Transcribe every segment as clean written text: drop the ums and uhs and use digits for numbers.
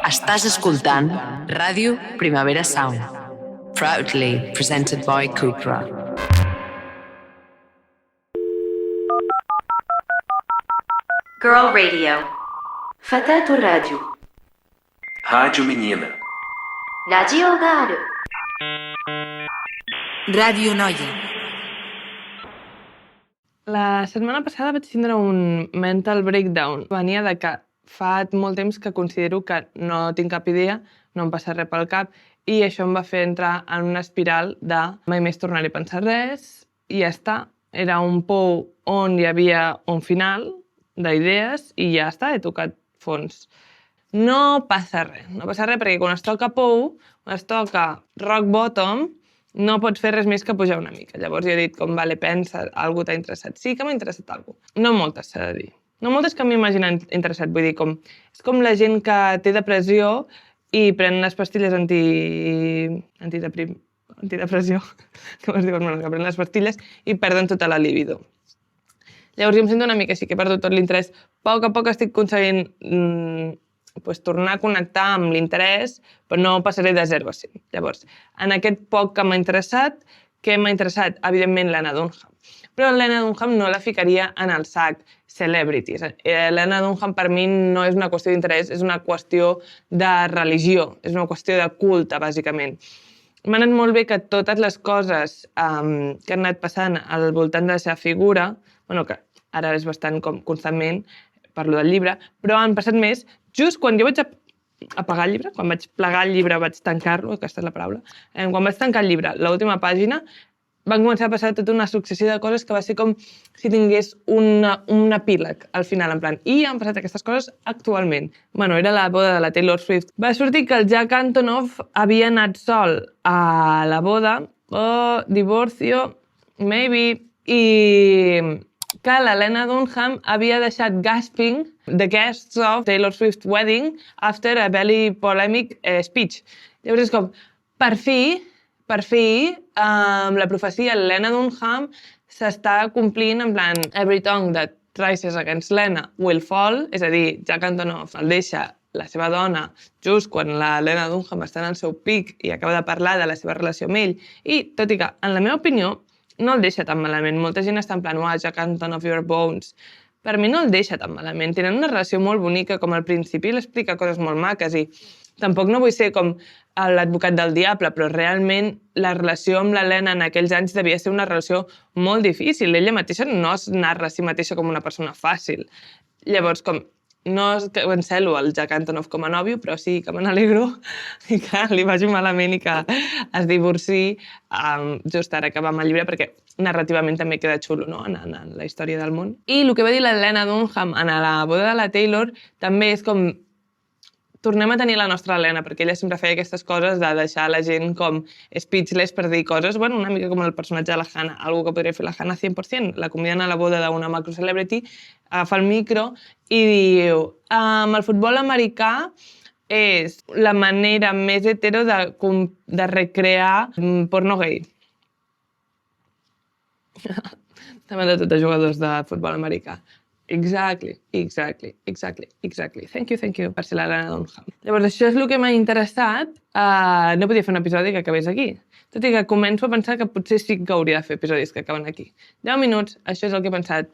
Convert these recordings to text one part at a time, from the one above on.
Estàs escoltant Ràdio Primavera Sound, proudly presented by Cupra. Girl Radio. فتاة الراديو. Rádio Menina. راديو غارو. Ràdio Noia. La setmana passada vaig tindre un mental breakdown. Venia de que fa molt temps que considero que no tinc cap idea, no em passa res pel cap, i això em va fer entrar en una espiral de mai més tornaré a pensar res, i ja està. Era un pou on hi havia un final d'idees i ja està, he tocat fons. No passa res perquè quan es toca pou, quan es toca rock bottom, no pots fer res més que pujar una mica. Llavors jo he dit, vale, pensa, algú t'ha interessat. Sí que m'ha interessat algú. No moltes, s'ha de dir. No moltes que m'imaginen interessat. Vull dir, és com la gent que té depressió i pren les pastilles antidepressió, com es diuen, que pren les pastilles i perden tota la libido. Llavors jo em sento una mica així, que he perdut tot l'interès. A poc estic aconseguint tornar a connectar amb l'interès, però no passaré de 0 a 100. Llavors, en aquest poc que m'ha interessat, què m'ha interessat? Evidentment, Lena Dunham. Però Lena Dunham no la ficaria en el sac celebrities. Lena Dunham per mi no és una qüestió d'interès, és una qüestió de religió, és una qüestió de culte, bàsicament. M'ha anat molt bé que totes les coses que han anat passant al voltant de la seva figura, que ara és bastant com constantment, parlo del llibre, però han passat més just quan jo vaig apagar el llibre, quan vaig plegar el llibre, vaig tancar-lo, aquesta és la paraula, quan vaig tancar el llibre, l'última pàgina, van començar a passar tota una successió de coses que va ser com si tingués un epíleg al final, en plan, i han passat aquestes coses actualment. Era la boda de la Taylor Swift. Va sortir que el Jack Antonoff havia anat sol a la boda, divorcio, maybe, i que la Lena Dunham havia deixat gasping the guests of Taylor Swift wedding after a very polemic speech. Llavors és com, per fi, la profecia Lena Dunham s'està complint en plan every tongue that rises against Lena will fall, és a dir, Jack Antonoff el deixa la seva dona just quan la Lena Dunham està en el seu pic i acaba de parlar de la seva relació amb ell, i tot i que, en la meva opinió, no el deixa tan malament. Molta gent està en plan, Jack Antonoff, your bones. Per mi no el deixa tan malament. Tenen una relació molt bonica, com al principi l'explica coses molt maques, i tampoc no vull ser com l'advocat del diable, però realment la relació amb l'Helena en aquells anys devia ser una relació molt difícil. Ella mateixa no es narra a si mateixa com una persona fàcil. Llavors, no cancel·lo el Jack Antonoff com a nòvio, però sí que me n'alegro i que li vagi malament i que es divorci just ara que va amb el llibre, perquè narrativament també queda xulo, no?, en la història del món. I el que va dir la Lena Dunham en la boda de la Taylor també és com tornem a tenir la nostra Helena, perquè ella sempre feia aquestes coses de deixar la gent com speechless per dir coses, una mica com el personatge de la Hannah, algo que podria fer la Hannah 100%. La conviden a la boda d'una macro celebrity, agafa el micro i diu el futbol americà és la manera més hetero de recrear porno gay. També de tots els jugadors de futbol americà. Exactly. Thank you per ser la Lena Dunham. Llavors, això és el que m'ha interessat. No podia fer un episodi que acabés aquí. Tot i que començo a pensar que potser sí que hauria de fer episodis que acaben aquí. 10 minuts, això és el que he pensat.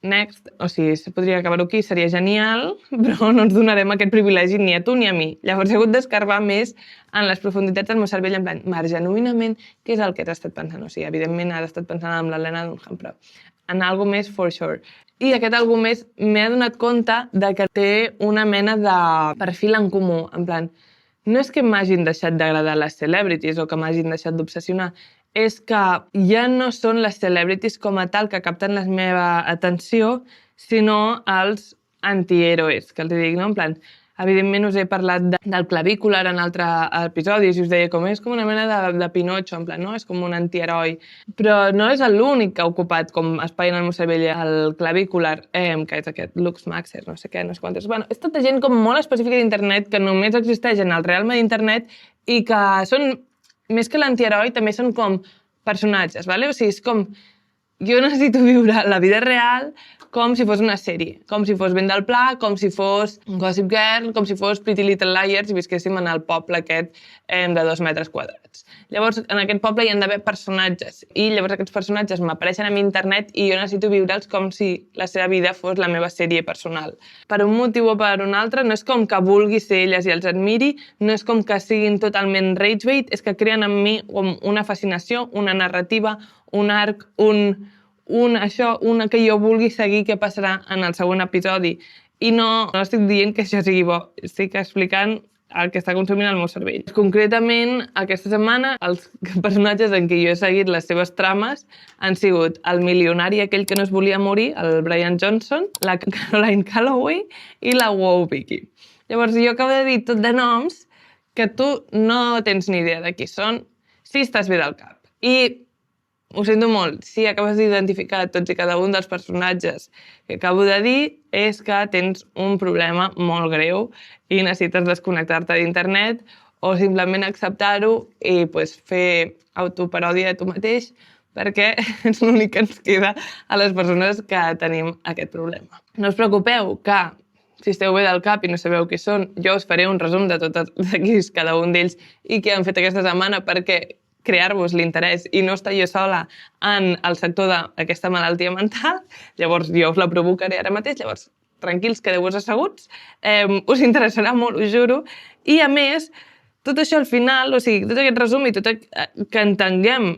Next, podria acabar-ho aquí, seria genial, però no ens donarem aquest privilegi ni a tu ni a mi. Llavors he hagut d'escarbar més en les profunditats del meu cervell, en plan, genuïnament, què és el que has estat pensant? Evidentment has estat pensant en la Lena Dunham, però en algo més for sure. I aquest algo més m'he adonat compte de que té una mena de perfil en comú, en plan, no és que m'hagin deixat d'agradar les celebrities o que m'hagin deixat d'obsessionar, és que ja no són les celebrities com a tal que capten la meva atenció, sinó els antihéroes, que els dic, no? En plan, evidentment us he parlat del clavícular en altres episodis i us deia és com una mena de Pinocho, en plan, no? És com un antiheroi. Però no és l'únic que ha ocupat com espai en el meu cervell el clavícular, que és aquest Lux Maxer, no sé què, no sé quantes. És tota gent com molt específica d'internet que només existeix en el realme d'internet i que són, més que l'antiheroi, també són com personatges, ¿vale? És com, jo necessito viure la vida real com si fos una sèrie, com si fos Ben del Pla, com si fos Gossip Girl, com si fos Pretty Little Liars i visquéssim en el poble aquest de 2 metres quadrats. Llavors, en aquest poble hi ha d'haver personatges i llavors aquests personatges m'apareixen a mi a internet i jo necessito viure'ls com si la seva vida fos la meva sèrie personal. Per un motiu o per un altre, no és com que vulgui ser elles i els admiri, no és com que siguin totalment ragebait, és que creen en mi una fascinació, una narrativa, un arc, una que jo vulgui seguir què passarà en el següent episodi. I no estic dient que això sigui bo, estic explicant el que està consumint el meu cervell. Concretament, aquesta setmana, els personatges en què jo he seguit les seves trames han sigut el milionari aquell que no es volia morir, el Brian Johnson, la Caroline Calloway i la Wow Vicky. Llavors, jo acabo de dir tot de noms que tu no tens ni idea de qui són si estàs bé del cap. I ho sento molt, si acabes d'identificar tots i cada un dels personatges que acabo de dir, és que tens un problema molt greu i necessites desconnectar-te d'internet o simplement acceptar-ho i fer autoparòdia de tu mateix perquè és l'únic que ens queda a les persones que tenim aquest problema. No us preocupeu que si esteu bé del cap i no sabeu qui són, jo us faré un resum de qui és cada un d'ells i què han fet aquesta setmana perquè crear-vos l'interès i no estar jo sola en el sector d'aquesta malaltia mental, llavors jo us la provocaré ara mateix, llavors tranquils, quedeu-vos asseguts, us interessarà molt, us juro, i a més, tot això al final, o sigui, tot aquest resum i tot que entenguem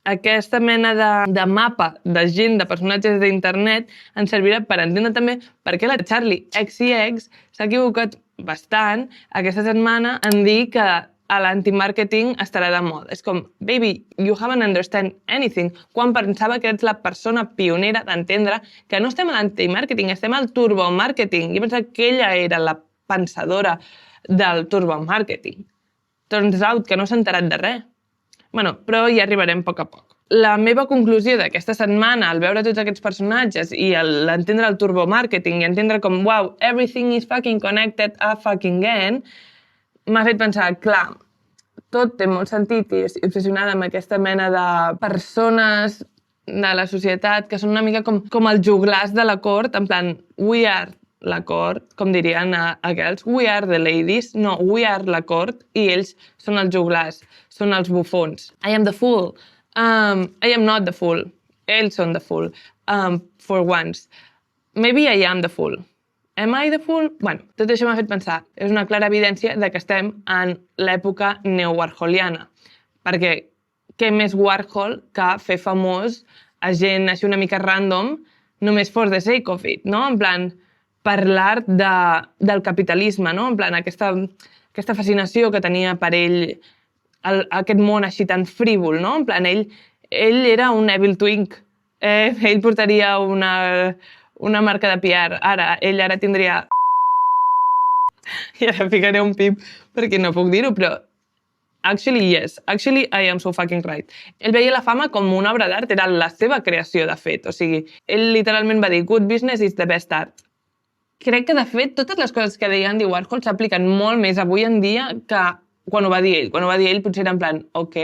aquesta mena de mapa de gent, de personatges d'internet, ens servirà per entendre també per què la Charli XCX s'ha equivocat bastant aquesta setmana en dir que l'antimàrqueting estarà de moda. És com, baby, you haven't understand anything. Quan pensava que ets la persona pionera d'entendre que no estem a l'antimàrqueting, estem al turbomàrqueting. Jo pensava que ella era la pensadora del turbomàrqueting. Turns out que no s'ha enterat de res. Bueno, però hi arribarem a poc a poc. La meva conclusió d'aquesta setmana, al veure tots aquests personatges i l'entendre el turbomàrqueting i entendre com, wow, everything is fucking connected a fucking end, m'ha fet pensar, clar, tot té molt sentit i estic obsessionada amb aquesta mena de persones de la societat que són una mica com els joglars de la cort, en plan, we are la cort, com dirien aquells, we are the ladies, no, we are la cort, i ells són els joglars, són els bufons. I am the fool. I am not the fool. Ells són the fool. For once. Maybe I am the fool. Am I the fool? Bueno, tot això m'ha fet pensar. És una clara evidència de que estem en l'època neo-warholiana. Perquè què més Warhol que fer famós a gent així una mica random només for the sake of it, no? En plan, parlar del capitalisme, no? En plan, aquesta fascinació que tenia per ell aquest món així tan frívol, no? En plan, ell era un evil twink. Ell portaria una marca de PR. Ell ara tindria... I ara ficaré un pip perquè no puc dir-ho, però... Actually, yes. Actually, I am so fucking right. Ell veia la fama com una obra d'art, era la seva creació, de fet. O sigui, ell literalment va dir, good business is the best art. Crec que, de fet, totes les coses que deia Andy Warhol s'apliquen molt més avui en dia que quan ho va dir ell. Quan ho va dir ell potser era en plan, ok,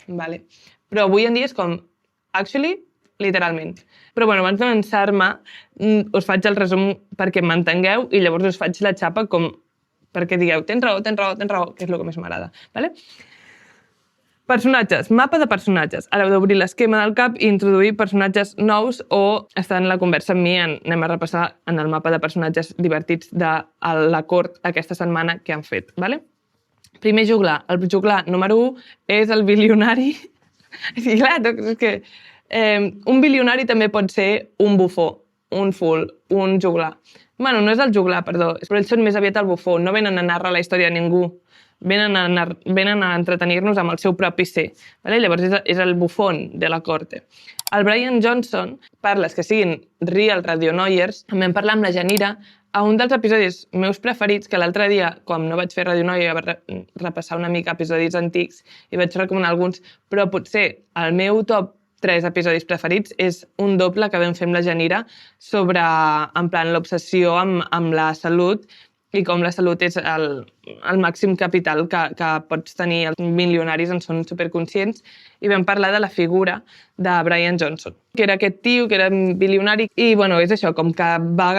vale. Però avui en dia és com, actually, literalment. Però bueno, abans d'avançar-me, us faig el resum perquè m'entengueu i llavors us faig la xapa com perquè digueu, tens raó, que és el que més m'agrada. Vale? Personatges, mapa de personatges. Ara heu d'obrir l'esquema del cap i introduir personatges nous o estar en la conversa amb mi, anem a repassar en el mapa de personatges divertits de la cort aquesta setmana que han fet. Vale? Primer juglar. El juglar número 1 és el bilionari. I clar, és que un bilionari també pot ser un bufó, un fool, un juglar. Bueno, no és el juglar, perdó, però ells són més aviat el bufó, no venen a narrar la història a ningú, venen a entretenir-nos amb el seu propi ser. Vale? Llavors és el bufón de la corte. El Brian Johnson, per les que siguin real radionoiers, em vam parlar amb la Janira a un dels episodis meus preferits, que l'altre dia, com no vaig fer radionoia, vaig repassar una mica episodis antics i vaig recomanar alguns, però potser el meu top 3 episodis preferits és un doble que vam fer amb la Janira sobre, en plan, l'obsessió amb la salut i com la salut és el màxim capital que pots tenir. Els milionaris en són superconscients i vam parlar de la figura de Brian Johnson, que era aquest tio, que era bilionari i bueno, és això, com que va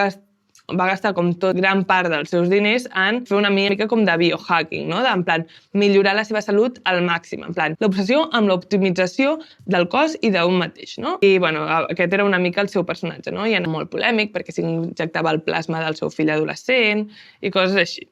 gastar com tot gran part dels seus diners en fer una mica com de biohacking, no? En plan, millorar la seva salut al màxim, en plan, l'obsessió amb l'optimització del cos i d'un mateix, no? I bueno, aquest era una mica el seu personatge, no? I era molt polèmic perquè s'injectava el plasma del seu fill adolescent i coses així.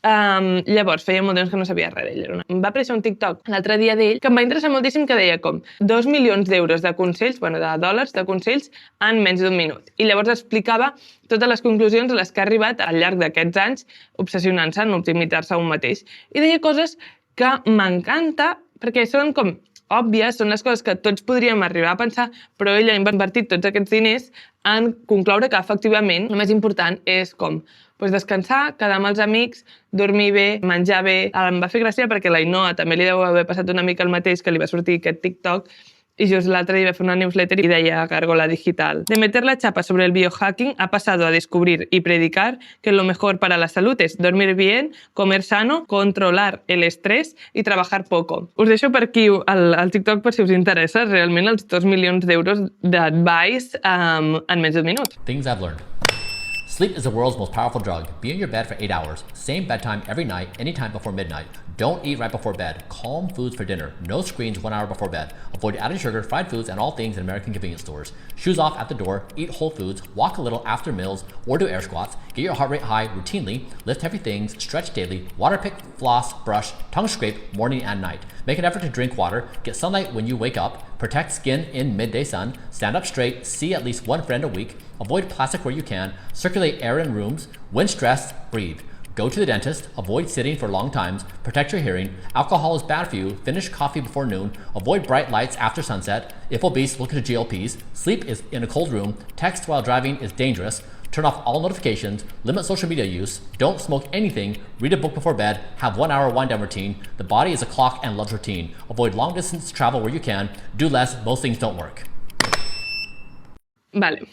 Llavors, feia molt temps que no sabia res d'ell. Em va aparèixer un TikTok l'altre dia d'ell que em va interessar moltíssim, que deia com 2 milions d'euros de consells, bueno, de dòlars de consells en menys d'un minut. I llavors explicava totes les conclusions a les que ha arribat al llarg d'aquests anys obsessionant-se en optimitzar-se un mateix. I deia coses que m'encanta perquè són com òbvies, són les coses que tots podríem arribar a pensar, però ell ha invertit tots aquests diners en concloure que efectivament el més important és com descansar, quedar amb els amics, dormir bé, menjar bé. Em va fer gràcia perquè la Ainhoa també li deu haver passat una mica el mateix, que li va sortir aquest TikTok y just l'altre dia va fer una newsletter y deia Gárgola Digital. De meter la chapa sobre el biohacking ha pasado a descubrir y predicar que lo mejor para la salud es dormir bien, comer sano, controlar el estrés y trabajar poco. Us deixo per aquí el TikTok per si us interessa realment els 2 milions d'euros d'advice en menys d'un minut. Things I've learned. Sleep is the world's most powerful drug. Be in your bed for 8 hours. Same bedtime every night, anytime before midnight. Don't eat right before bed. Calm foods for dinner. No screens 1 hour before bed. Avoid added sugar, fried foods, and all things in American convenience stores. Shoes off at the door. Eat whole foods. Walk a little after meals or do air squats. Get your heart rate high routinely. Lift heavy things. Stretch daily. Water pick, floss, brush, tongue scrape morning and night. Make an effort to drink water. Get sunlight when you wake up. Protect skin in midday sun. Stand up straight. See at least one friend a week. Avoid plastic where you can. Circulate air in rooms. When stressed, breathe. Go to the dentist. Avoid sitting for long times. Protect your hearing. Alcohol is bad for you. Finish coffee before noon. Avoid bright lights after sunset. If obese, look into GLPs. Sleep is in a cold room. Text while driving is dangerous. Turn off all notifications. Limit social media use. Don't smoke anything. Read a book before bed. Have 1 hour wind down routine. The body is a clock and loves routine. Avoid long distance travel where you can. Do less. Most things don't work. Vale.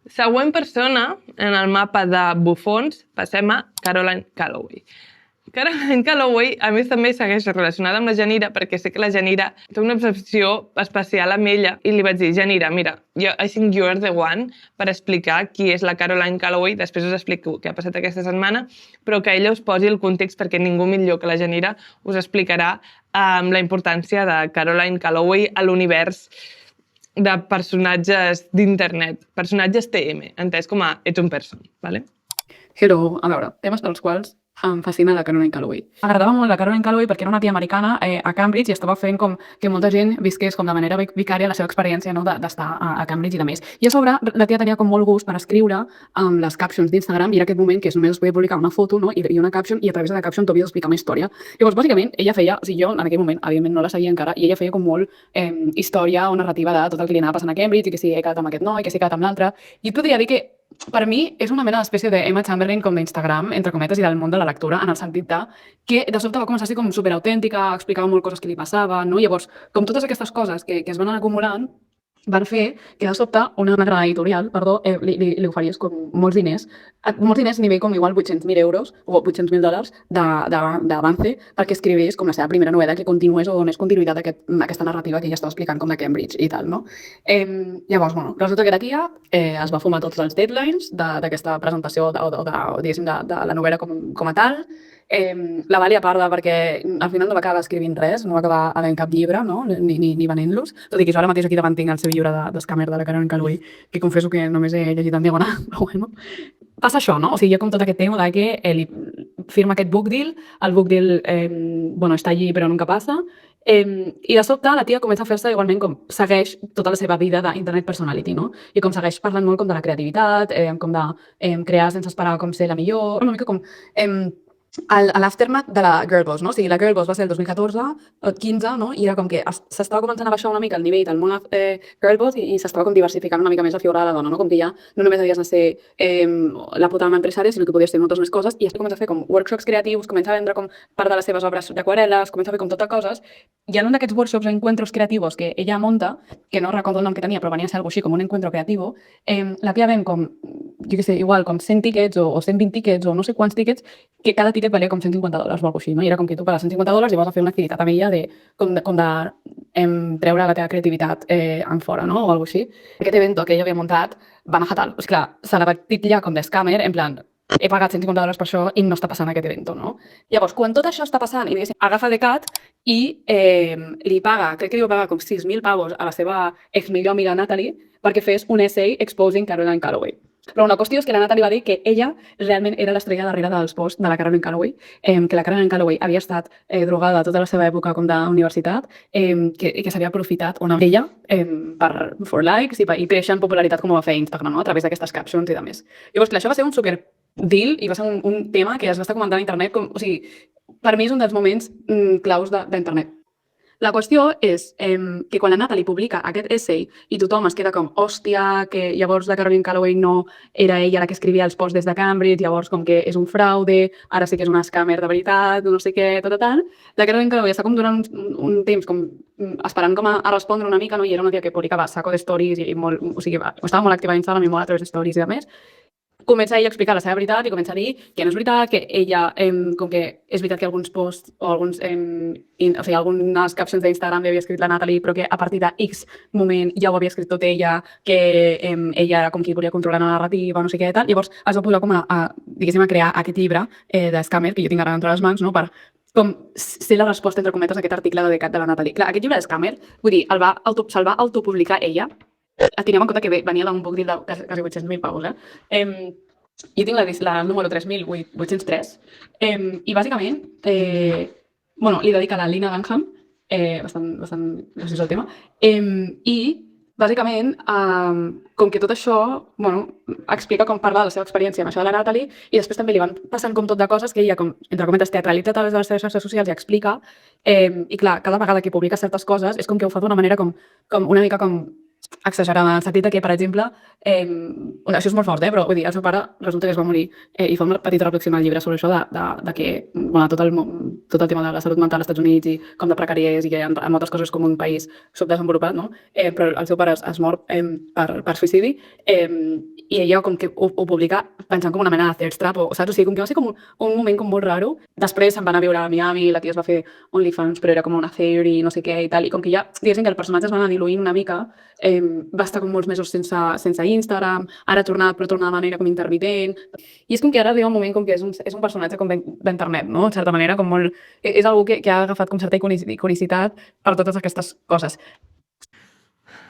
Següent persona en el mapa de bufons, passem a Caroline Calloway. Caroline Calloway, a més, també segueix relacionada amb la Janira, perquè sé que la Janira té una obsessió especial amb ella, i li vaig dir, Janira, mira, I think you are the one per explicar qui és la Caroline Calloway, després us explico què ha passat aquesta setmana, però que ella us posi el context perquè ningú millor que la Janira us explicarà la importància de Caroline Calloway a l'univers de personatges d'internet, personatges TM, entès com a ets un person, ¿vale? Hello, a veure, temes pels quals em fascina la Caroline Calloway. M'agradava molt la Caroline Calloway perquè era una tia americana a Cambridge i estava fent com que molta gent visqués com de manera vicària la seva experiència, no, d'estar a Cambridge i de més. I a sobre, la tia tenia com molt gust per escriure amb les captions d'Instagram i era aquest moment que només es podia publicar una foto, no, i una caption i a través de la caption t'havies d'explicar una història. Llavors, bàsicament, ella feia, o sigui, jo en aquell moment, evidentment no la sabia encara, i ella feia com molt història o narrativa de tot el que li anava passant a Cambridge i que si he quedat amb aquest noi, que si he quedat amb l'altre. I et podria dir que per mi és una mena d'espècie d'Emma Chamberlain com d'Instagram, entre cometes, i del món de la lectura, en el sentit que de sobte va començar a ser com superautèntica, explicava molt coses que li passaven, no? Llavors, com totes aquestes coses que es van anar acumulant, van fer que de sobte una gran editorial, li oferís com molts diners a nivell com igual 800.000 euros o 800.000 dòlars d'avance perquè escrivís com la seva primera novel·la que continués o donés continuïtat a aquesta narrativa que ella estava explicant com de Cambridge i tal, no? Llavors, bueno, resulta que la tia es va fumar tots els deadlines d'aquesta presentació diguéssim, de la novel·la com a tal. La va liar parda perquè al final no va acabar escrivint res, no va acabar havent cap llibre, no? ni venent-los, tot i que jo ara mateix aquí davant tinc el seu llibre d'Escàmer de la Caroline Calloway, que confesso que només he llegit en diagonal, però bueno. Passa això, no? O sigui, hi ha com tot aquest tema de que ell firma aquest book deal, el book deal està allí però nunca passa, i de sobte la tia comença a fer-se igualment com segueix tota la seva vida d'internet personality, no? I com segueix parlant molt com de la creativitat, com de crear sense esperar com ser la millor, una mica com a l'aftermath de la Girlboss, no? O sigui, la Girlboss va ser el 2014, el 15, no? I era com que s'estava començant a baixar una mica el nivell del món Girlboss i s'estava com diversificant una mica més la figura de la dona, no? Com que ja no només havies de ser la puta ama empresària, sinó que podies fer moltes més coses i es comença a fer com workshops creatius, comença a vendre com part de les seves obres d'aquarel·les, comença a fer com tot de coses i en un d'aquests workshops o encuentros creativos que ella monta, que no recordo el nom que tenia, però venia a ser algo així com un encuentro creativo, la pia ven com, jo què sé, igual com 100 tickets o 120 tickets o no sé quants tickets, que cada ticket valia com $150 o alguna cosa així, no? I era com que tu pagues $150 i vas a fer una activitat amb ella de treure la teva creativitat en fora, no? O alguna cosa així. Aquest evento que ella havia muntat va anar fatal. És clar, se la va titllar com d'escàmer, en plan, he pagat $150 per això i no està passant aquest evento, no? Llavors, quan tot això està passant, i agafa Decat i li paga, crec que li va pagar com 6.000 pavos a la seva exmillor amiga Natalie perquè fes un essay exposing Caroline Calloway. Però una qüestió és que la Natalie va dir que ella realment era l'estrella darrere dels posts de la Caroline Calloway, que la Caroline Calloway havia estat drogada tota la seva època com d'universitat, que s'havia aprofitat d'ella for likes i créixer en popularitat com ho va fer Instagram, no? A través d'aquestes captions i demés. Llavors, clar, això va ser un super deal i va ser un tema que es va estar comentant a internet, o sigui, per mi és un dels moments claus d'internet. La qüestió és que quan la Natalie publica aquest essay i tothom es queda com, hòstia, que llavors la Caroline Calloway no era ella la que escrivia els posts des de Cambridge, llavors com que és un fraude, ara sí que és un scammer de veritat, no sé què, tal. La Caroline Calloway està com durant un temps com esperant com a respondre una mica, no? I era una tia que publicava saco de stories i molt, o sigui, estava molt activa a Instagram i molt a través de stories i a més. Comença ella a explicar la seva veritat i comença a dir que no és veritat, que ella, com que és veritat que alguns posts o alguns, o sigui, algunes captions d'Instagram li havia escrit la Natalie, però que a partir de X moment ja ho havia escrit tot ella, que ella era com qui volia controlar la narrativa, no sé què i tal. Llavors es va posar com a crear aquest llibre d'Scammer, que jo tinc ara entre les mans, no? Per com ser la resposta, entre cometes, a aquest article dedicat de la Natalie. Clar, aquest llibre d'Scammer, vull dir, se'l va autopublicar ella. Tinguem en compte que venia d'un book deal de quasi 800.000 pavos, Jo tinc la número 3.803 i bàsicament li dedica a la Lina Dunham, bastant gràcies al tema, i bàsicament com que tot això explica com parla de la seva experiència amb això de la Natalie i després també li van passant com tot de coses que ella, com entre cometes, teatralitza a través de les seves xarxes socials i explica i clar, cada vegada que publica certes coses és com que ho fa d'una manera com una mica com exagerada, en el sentit que, per exemple, això és molt fort, però vull dir, el seu pare resulta que es va morir i fa una petita reflexió al llibre sobre això de que tot el tema de la salut mental als Estats Units i com de precàries i que hi ha moltes coses com un país subdesenvolupat, no? Però el seu pare es mor per suïcidi i ella com que ho publica pensant com una mena de thirst trap, saps? O sigui, com que va ser com un moment com molt raro. Després se'n van a viure a Miami, la tia es va fer OnlyFans, però era com una theory, no sé què i tal, i com que ja, diguéssim que el personatge es va anar diluint una mica, va estar com molts mesos sense Instagram, ara ha tornat, però torna de manera com intermitent. I és com que ara arriba un moment com que és un personatge com d'internet, no? En certa manera, com molt... És algú que ha agafat com certa iconicitat per totes aquestes coses.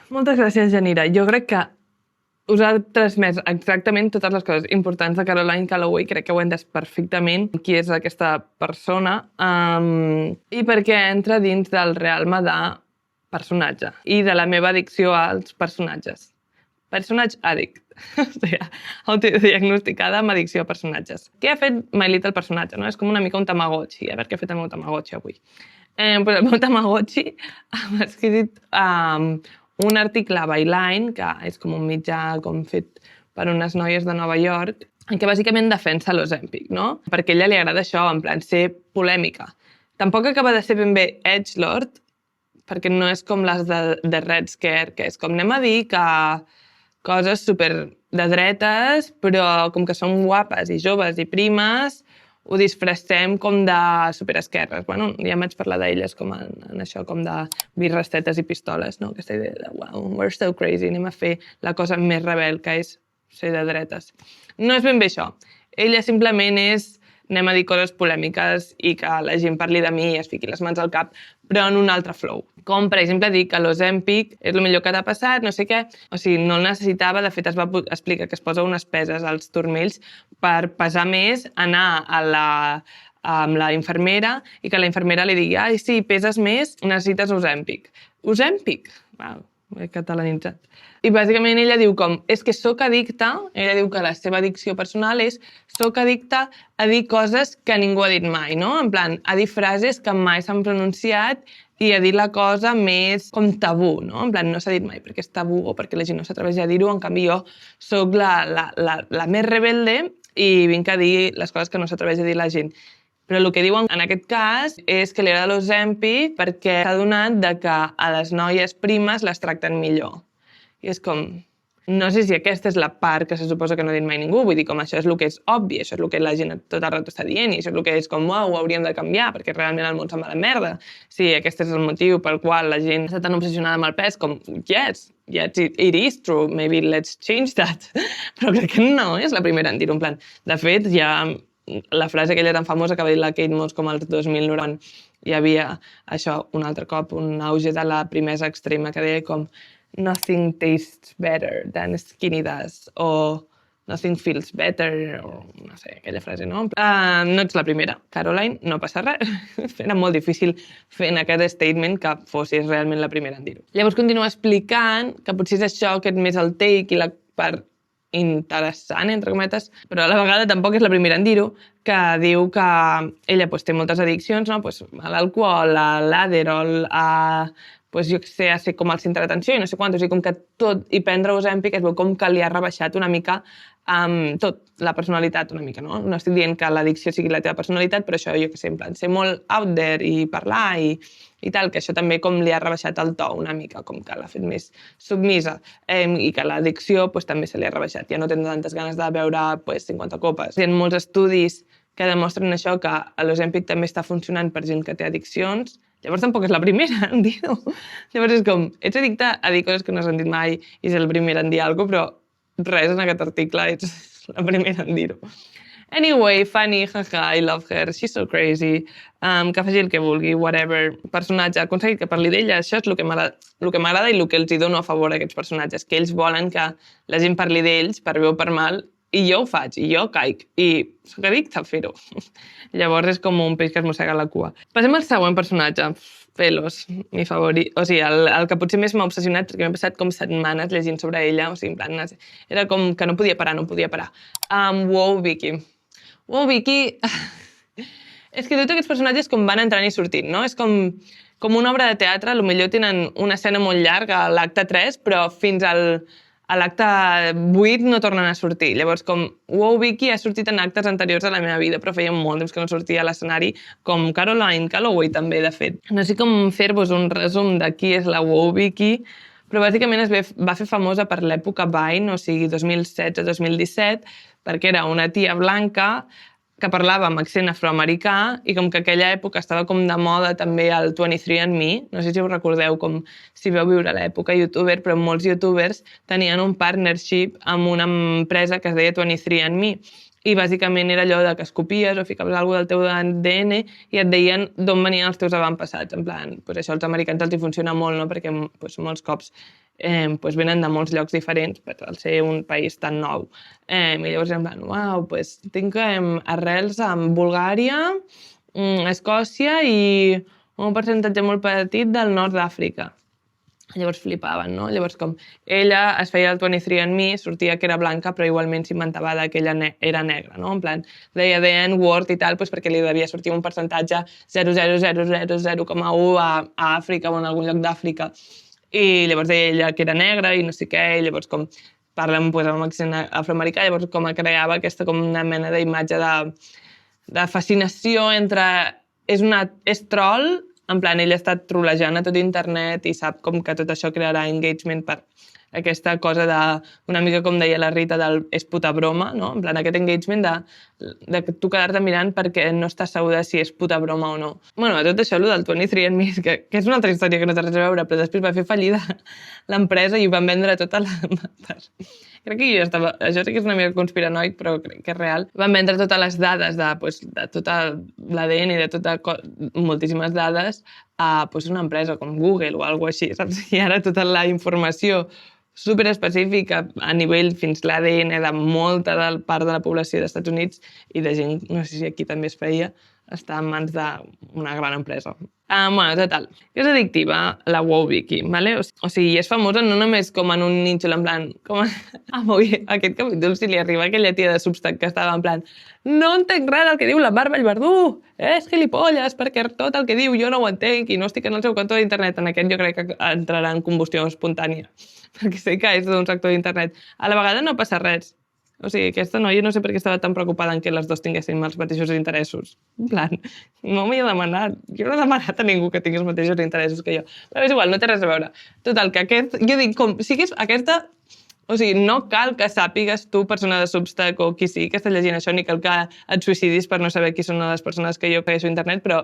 Moltes gràcies, Janira. Jo crec que us ha transmès exactament totes les coses importants de Caroline Calloway. Crec que ho he entès perfectament qui és aquesta persona i perquè entra dins del realme de personatge i de la meva addicció als personatges. Personatge addict. O sigui, autodiagnosticada amb addicció a personatges. Què ha fet My Little Personatge? No? És com una mica un Tamagotchi. A veure què ha fet el meu Tamagotchi avui. Però el meu Tamagotchi ha escrit un article a Byline, que és com un mitjà com fet per unes noies de Nova York, en què bàsicament defensa l'Ozempic, no? Perquè a ella li agrada això, en plan, ser polèmica. Tampoc acaba de ser ben bé edgelord, perquè no és com les de Red Scare, que és com anem a dir que coses super de dretes, però com que són guapes i joves i primes, ho disfressem com de superesquerres. Bueno, ja vaig parlar d'elles com en això, com de birrastetes i pistoles, no? Aquesta idea de, wow, we're so crazy, anem a fer la cosa més rebel, que és ser de dretes. No és ben bé això. Ella simplement és, anem a dir coses polèmiques i que la gent parli de mi i es fiqui les mans al cap, però en un altre flow. Com, per exemple, dir que l'Ozempic és el millor que t'ha passat, no sé què. O sigui, no el necessitava. De fet, es va explicar que es posa unes peses als turmells per pesar més, anar amb la infermera i que la infermera li digui ai, sí, peses més, necessites Ozempic. Ozempic? Wow. he catalanitzat. I bàsicament ella diu com, és que sóc addicta, ella diu que la seva addicció personal és sóc addicta a dir coses que ningú ha dit mai, no? En plan, a dir frases que mai s'han pronunciat i a dir la cosa més com tabú, no? En plan, no s'ha dit mai perquè és tabú o perquè la gent no s'atreveix a dir-ho, en canvi jo sóc la més rebelde i vinc a dir les coses que no s'atreveix a dir la gent. Però el que diuen en aquest cas és que li agrada l'Ozempic perquè s'ha adonat que a les noies primes les tracten millor. I és com... No sé si aquesta és la part que se suposa que no ha dit mai ningú, vull dir, com això és el que és obvi, això és el que la gent tot el rato està dient i això és el que és com, uau, ho hauríem de canviar perquè realment el món se'n va a la merda. Sí, aquest és el motiu pel qual la gent està tan obsessionada amb el pes com, yes, it is true, maybe let's change that. Però crec que no és la primera en dir-ho, en plan. De fet, hi ha la frase aquella tan famosa que va dir la Kate Moss com als 2009, hi havia això, un altre cop, un auge de la primesa extrema que deia com nothing tastes better than skinny does, o nothing feels better, o no sé, aquella frase, no? No ets la primera, Caroline, no passa res. Era molt difícil fer en aquest statement que fossis realment la primera en dir-ho. Llavors continua explicant que potser és això, que és més el take i la part interessant, entre cometes, però a la vegada tampoc és la primera en dir-ho, que diu que ella té moltes addiccions, no? A l'alcohol, a l'Adderall, jo què sé, a ser com el centre d'atenció i no sé quant, o sigui, com que tot, i prendre Ozempic es veu com que li ha rebaixat una mica tot, la personalitat una mica, no? No estic dient que l'addicció sigui la teva personalitat, però això, jo què sé, en plan, ser molt out there i parlar i tal, que això també com li ha rebaixat el to una mica, com que l'ha fet més submisa, i que l'addicció també se li ha rebaixat, ja no tenen tantes ganes de beure 50 copes. Hi ha molts estudis que demostren això, que l'Ozempic també està funcionant per gent que té addiccions. Llavors tampoc és la primera en dir-ho. Llavors és com, ets addicte a dir coses que no s'han dit mai i és el primer en dir alguna cosa, però res en aquest article ets la primera en dir-ho. Anyway, funny, jaja, I love her, she's so crazy, que faci el que vulgui, whatever. Personatge, ha aconseguit que parli d'ella, això és el que m'agrada i el que els hi dono a favor a aquests personatges, que ells volen que la gent parli d'ells per bé o per mal, i jo ho faig, i jo caic, i soc addicte a fer-ho. Llavors és com un peix que es mossega la cua. Passem al següent personatge, Pelos, mi favorit. O sigui, el que potser més m'ha obsessionat, perquè m'he passat com setmanes llegint sobre ella, o sigui, en plan, era com que no podia parar. Wow, Vicky. Wow, Vicky... És que tots aquests personatges com van entrant i sortint, no? És com una obra de teatre, potser tenen una escena molt llarga a l'acte 3, però fins a l'acte 8 no tornen a sortir. Llavors, com Wow Vicky ha sortit en actes anteriors a la meva vida, però feia molt temps que no sortia a l'escenari, com Caroline Calloway també, de fet. No sé com fer-vos un resum de qui és la Wow Vicky, però bàsicament va fer famosa per l'època Vine, o sigui, 2016-2017, perquè era una tia blanca que parlava amb accent afroamericà i com que aquella època estava com de moda també el 23andMe, no sé si us recordeu com si veu viure l'època youtuber, però molts youtubers tenien un partnership amb una empresa que es deia 23andMe i bàsicament era allò de que es copies o ficaves alguna del teu ADN i et deien d'on venien els teus avantpassats. En plan, això als americans els hi funciona molt, no? Perquè molts cops venen de molts llocs diferents per ser un país tan nou. I llavors en plan, uau, tinc arrels en Bulgària, Escòcia i un percentatge molt petit del nord d'Àfrica. Llavors flipaven, no? Llavors com ella es feia el 23andMe, sortia que era blanca, però igualment s'inventava que ella era negra, no? En plan, deia the N-word i tal, perquè li devia sortir un percentatge 0,000,0,1 a Àfrica o en algun lloc d'Àfrica. I llavors deia ella que era negra i no sé què, i llavors com parla amb accent afroamericà, llavors com creava aquesta com una mena d'imatge de fascinació entre... És troll, en plan, ella està trolejant a tot internet i sap com que tot això crearà engagement per aquesta cosa una mica com deia la Rita del és puta broma, no? En plan, aquest engagement de tu quedar-te mirant perquè no estàs segura si és puta broma o no. Bueno, tot això, el del 23andMe, que és una altra història que no té res a veure, però després va fer fallida l'empresa i ho van vendre tota la... Crec que això sí que és una mica conspiranoic, però crec que és real. Van vendre totes les dades de tot l'ADN i de moltíssimes dades a una empresa com Google o alguna cosa així, saps? I ara tota la informació superespecífica a nivell fins l'ADN de molta part de la població dels Estats Units i de gent, no sé si aquí també es feia, està en mans d'una gran empresa. Bueno, total. És addictiva, la WoWWiki, ¿vale? O sigui, és famosa no només com en un nínxol, en plan... Aquest capítol, si li arriba aquella tia de Substack que estava en plan no entenc res del que diu la Marvel Verdú, és gilipolles, perquè tot el que diu jo no ho entenc i no estic en el seu cantó d'internet. En aquest jo crec que entrarà en combustió espontània, perquè sé que és d'un sector d'internet. A la vegada no passa res. O sigui, aquesta noia no sé per què estava tan preocupada en que les dues tinguessin els mateixos interessos. En plan, no m'hi he demanat. Jo no he demanat a ningú que tingui els mateixos interessos que jo. Però és igual, no té res a veure. Total, que aquest... Jo dic, com siguis aquesta... O sigui, no cal que sàpigues tu, persona de Substack o qui sigui que està llegint això, ni cal que et suïcidis per no saber qui són les persones que jo segueixo a internet, però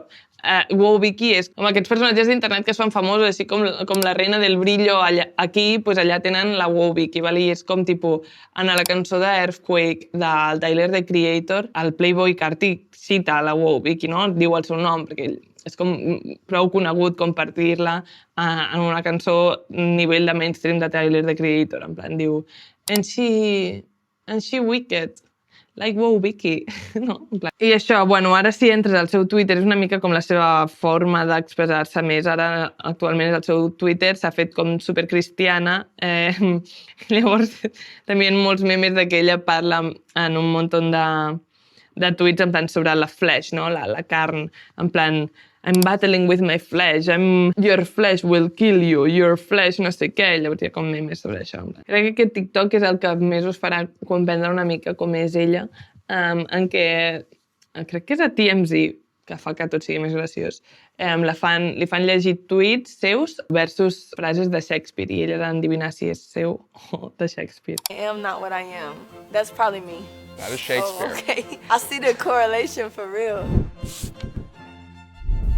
WoWWiki és com aquests personatges d'internet que es fan famosos, així com la reina del brillo allà, aquí, doncs allà tenen la WoWWiki, ¿vale? I és com tipus, en la cançó d'Earthquake del Tyler, the Creator, el Playboy Carti cita la WoWWiki, no? Diu el seu nom, perquè és com prou conegut compartir-la en una cançó nivell de mainstream de Tyler, the Creator, en plan, diu and she wicked, like WoWWiki, no? I això, bueno, ara si entres al seu Twitter és una mica com la seva forma d'expressar-se més. Ara, actualment, el seu Twitter s'ha fet com supercristiana. Llavors, també hi ha molts memes de que ella parla en un munt de tuits en plan sobre la flesh, no? La carn, en plan I'm battling with my flesh, your flesh will kill you, your flesh no sé què. Llavors hi ha com memes sobre això. Crec que aquest TikTok és el que més us farà comprendre una mica com és ella, en què crec que és a TMZ, que fa que tot sigui més graciós. Li fan llegir tuits seus versus frases de Shakespeare i ella ha d'endevinar si és seu o de Shakespeare. I am not what I am. That's probably me. That is Shakespeare. Oh, okay. I see the correlation for real.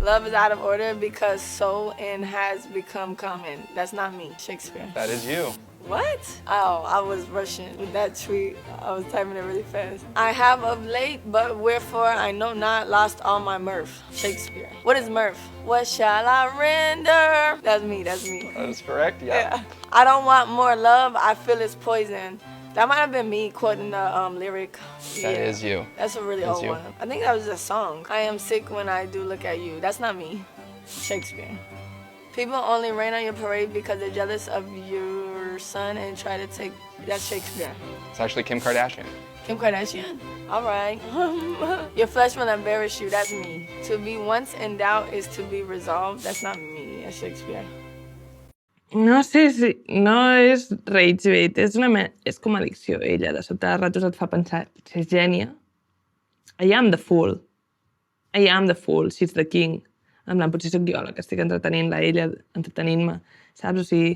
Love is out of order because so and has become common. That's not me, Shakespeare. That is you. What? Oh, I was rushing with that tweet. I was typing it really fast. I have of late, but wherefore I know not, lost all my mirth. Shakespeare. What is mirth? What shall I render? That's me, that's me. That is correct, yeah. I don't want more love, I feel it's poison. That might have been me quoting the lyric. That is you. That's a really old one. I think that was a song. I am sick when I do look at you. That's not me. Shakespeare. People only rain on your parade because they're jealous of your son and try to take... That's Shakespeare. It's actually Kim Kardashian. Kim Kardashian? All right. Your flesh will embarrass you. That's me. To be once in doubt is to be resolved. That's not me. That's Shakespeare. No sé si... No és rage bait, és com addicció, ella. De sobte, a ratos et fa pensar, potser és gènia. I am the fool. I am the fool, she's the king. En plan, potser soc jo la que estic entretenint-la, ella entretenint-me. Saps? O sigui,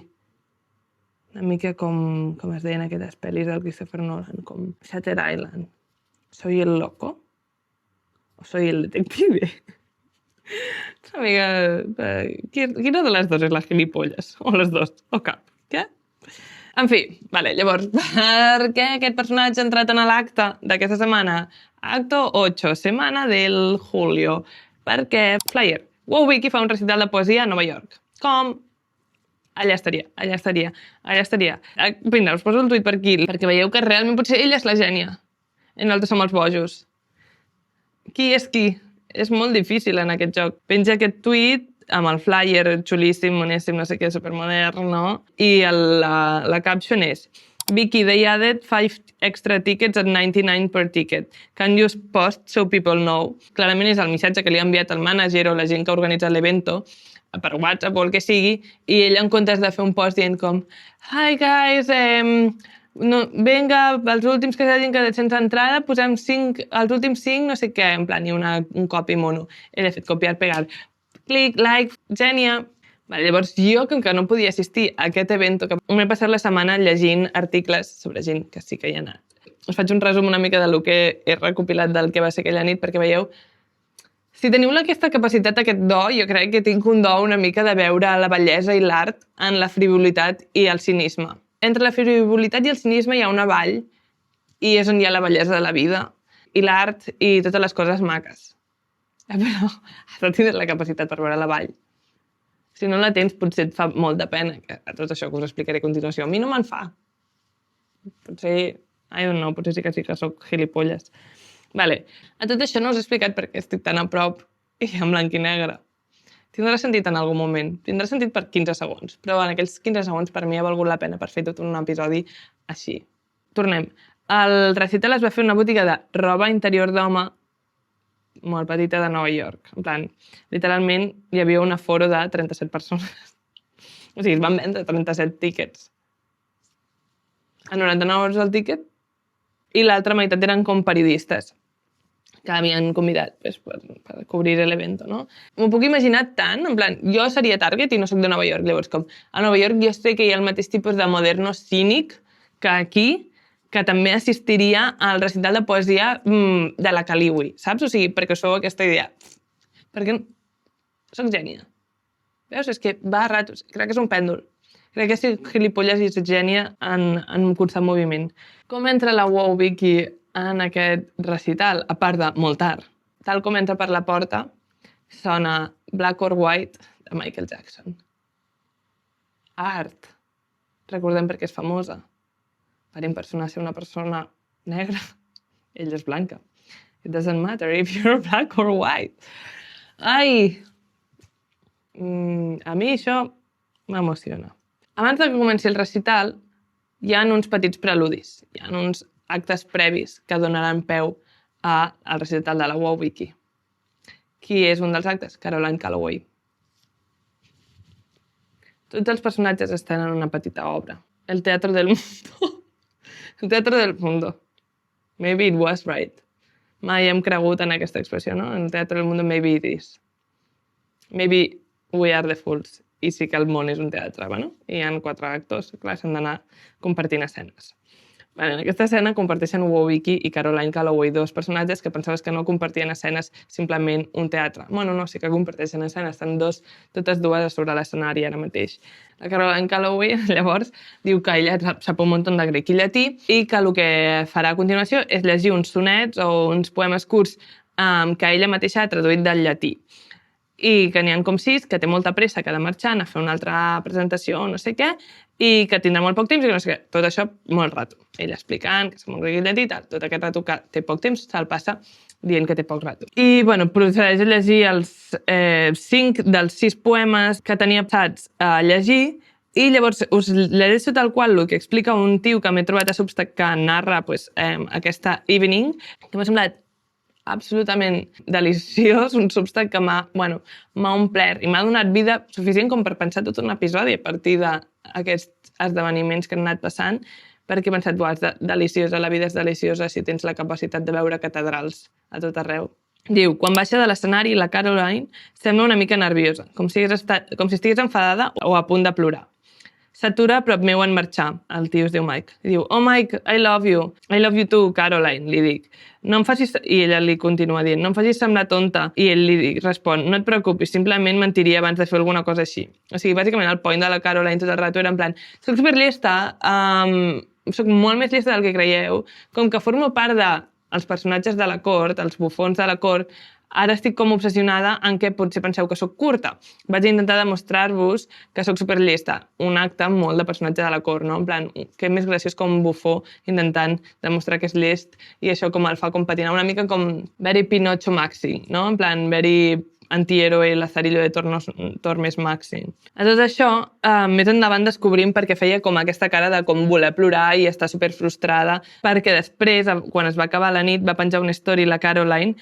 una mica com es deien aquelles pel·lis del Christopher Nolan, com Shutter Island. ¿Soy el loco? ¿O soy el detective? És una mica... Quina de les dues és la gilipolles? O les dues? O cap? Què? En fi, vale, llavors, per què aquest personatge ha entrat en l'acte d'aquesta setmana? Acto 8, setmana del julio. Perquè, flyer, WoWWiki fa un recital de poesia a Nova York. Com? Allà estaria. Vinga, us poso el tuit per aquí, perquè veieu que realment potser ella és la gènia. I nosaltres som els bojos. Qui és qui? És molt difícil en aquest joc. Penja aquest tuit amb el flyer xulíssim, monèssim, no sé què, supermodern, no? I la caption és Vicky, they added 5 extra tickets at 99 per ticket. Can you post so people know? Clarament és el missatge que li ha enviat el mànager o la gent que ha organitzat l'evento per WhatsApp o el que sigui, i ell en comptes de fer un post dient com Hi guys, venga, els últims que s'hagin quedat sense entrada, posem 5, els últims 5, no sé què, en plan, i un copy mono. Ell ha fet copiar, pegar, clic, like, gènia. Vale, llavors, jo, com que no podia assistir a aquest evento, que m'he passat la setmana llegint articles sobre gent que sí que hi ha anat. Us faig un resum una mica del que he recopilat del que va ser aquella nit, perquè veieu, si teniu aquesta capacitat, aquest do, jo crec que tinc un do una mica de veure la bellesa i l'art en la frivolitat i el cinisme. Entre la frivolitat i el cinisme hi ha una vall i és on hi ha la bellesa de la vida i l'art i totes les coses maques. Però has de tenir la capacitat per veure la vall. Si no la tens, potser et fa molt de pena, que a tot això que us explicaré a continuació. A mi no me'n fa. Potser, I don't know, potser sí que soc gilipolles. Vale. A tot això no us he explicat perquè estic tan a prop i en blanc i negre. tindrà sentit en algun moment, tindrà sentit per 15 segons, però en aquells 15 segons per mi ha valgut la pena per fer tot un episodi així. Tornem. El recital es va fer una botiga de roba interior d'home molt petita de Nova York. En plan, literalment hi havia un aforo de 37 persones. O sigui, es van vendre 37 tíquets. A 99 euros el tíquet i l'altra meitat eren com periodistes que havien convidat pues, per cobrir l'event, no? M'ho puc imaginar tant, en plan, jo seria Target i no sóc de Nova York, llavors com a Nova York jo sé que hi ha el mateix tipus de moderno cínic que aquí, que també assistiria al recital de poesia de la Caliwi, saps? O sigui, perquè us feu aquesta idea. Perquè soc gènia. Veus? És que va a ratos. Crec que és un pèndol. Crec que és gilipolles i és gènia en un constant moviment. Com entra la Wow Vicky en aquest recital, a part de molt tard? Tal com entra per la porta, sona Black or White de Michael Jackson. Art. Recordem perquè és famosa. Per impersonar ser una persona negra. Ella és blanca. It doesn't matter if you're black or white. Ai! A mi això m'emociona. Abans de que comenci el recital, hi ha uns petits preludis, hi ha uns actes previs que donaran peu al recital de la Wow Vicky. Qui és un dels actes? Caroline Calloway. Tots els personatges estan en una petita obra. El teatro del mundo. El teatro del mundo. Maybe it was right. Mai hem cregut en aquesta expressió, no? El teatro del mundo, maybe it is. Maybe we are the fools. I sí que el món és un teatre, no? I hi ha 4 actors, clar, s'han d'anar compartint escenes. En aquesta escena comparteixen Wow Vicky i Caroline Calloway, 2 personatges que pensaves que no compartien escenes, simplement un teatre. Bueno, no, sí que comparteixen escenes, estan totes dues sobre l'escenari ara mateix. La Caroline Calloway, llavors, diu que ella sap un munt de grec i llatí i que el que farà a continuació és llegir uns sonets o uns poemes curts que ella mateixa ha traduït del llatí. I que n'hi ha com 6, que té molta pressa, que ha de marxar, a fer una altra presentació o no sé què, i que tindrà molt poc temps i que no sé què. Tot això molt rato. Ella explicant que és molt grec i llatí i tal. Tot aquest rato que té poc temps se'l passa dient que té poc rato. I, bueno, procedeix a llegir els 5 dels 6 poemes que tenia pensats a llegir i llavors us llegeixo tal qual el que explica un tio que m'he trobat a Substack que narra aquesta evening, que m'ha semblat absolutament deliciós, un Substack que m'ha omplert i m'ha donat vida suficient com per pensar tot un episodi a partir d'aquests esdeveniments que han anat passant, perquè he pensat, és deliciosa, la vida és deliciosa si tens la capacitat de veure catedrals a tot arreu. Diu, quan baixa de l'escenari, la Caroline sembla una mica nerviosa, com si estigués enfadada o a punt de plorar. S'atura a prop meu en marxar. El tio es diu Mike. I diu, oh Mike, I love you. I love you too, Caroline, li dic. No em facis... I ella li continua dient, no em facis semblar tonta. I ell li respon, no et preocupis, simplement mentiria abans de fer alguna cosa així. O sigui, bàsicament el point de la Caroline tot el rato era en plan, soc superllista, soc molt més llista del que creieu, com que formo part dels personatges de la cort, els bufons de la cort, ara estic com obsessionada en què potser penseu que sóc curta. Vaig intentar demostrar-vos que sóc superllista. Un acte molt de personatge de la cort, no? En plan, que més graciós com un bufó intentant demostrar que és llest i això com el fa com patinar. Una mica com very Pinocho Maxi, no? En plan, very antihéroe Lazarillo de Tormes Maxi. A tot això, més endavant descobrim perquè feia com aquesta cara de com voler plorar i estar superfrustrada, perquè després, quan es va acabar la nit, va penjar una story la Caroline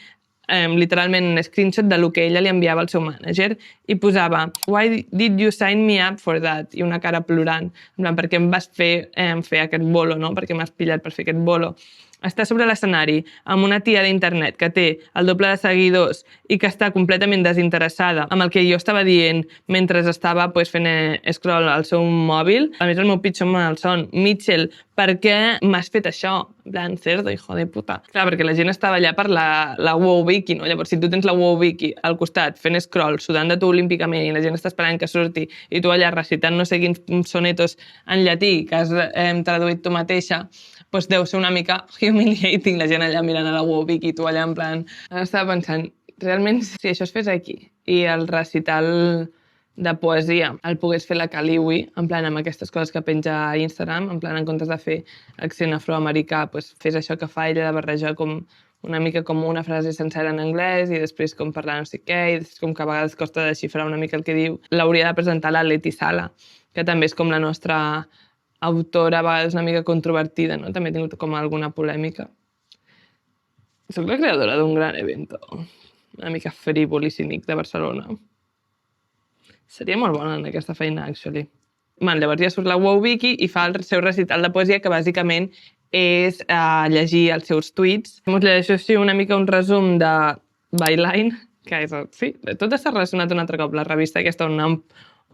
literalment un screenshot de lo que ella li enviava al seu manager i posava why did you sign me up for that? I una cara plorant, en plan, perquè em vas fer aquest bolo, no? Perquè m'has pillat per fer aquest bolo. Està sobre l'escenari amb una tia d'internet que té el doble de seguidors i que està completament desinteressada amb el que jo estava dient mentre estava fent scroll al seu mòbil. A més, el meu pitjor malson. Mitchell, per què m'has fet això? En plan, cerdo, hijo de puta. Clar, perquè la gent estava allà per la Wow Vicky, no? Llavors, si tu tens la Wow Vicky al costat fent scroll, sudant de tu olímpicament i la gent està esperant que surti i tu allà recitant no sé quins sonetos en llatí que has traduït tu mateixa, doncs deu ser una mica humiliating la gent allà mirant a la Wow Vicky i tu allà en plan... Estava pensant, realment, si això es fes aquí i el recital de poesia el pogués fer la Caliwi, en plan amb aquestes coses que penja a Instagram, en plan en comptes de fer accent afroamericà, doncs fes això que fa ella de barrejar com una mica com una frase sencera en anglès i després com parlar no sé què, i després com que a vegades costa desxifrar una mica el que diu. L'hauria de presentar la Leti Sala, que també és com la nostra autora, a vegades una mica controvertida, no? També ha tingut com alguna polèmica. Soc la creadora d'un gran evento, una mica frívol i cínic de Barcelona. Seria molt bona en aquesta feina, actually. Llavors ja surt la Wow Vicky i fa el seu recital de poesia, que bàsicament és llegir els seus tuits. Us llegeixo així una mica un resum de Byline, que és, sí, tot està relacionat un altre cop. La revista aquesta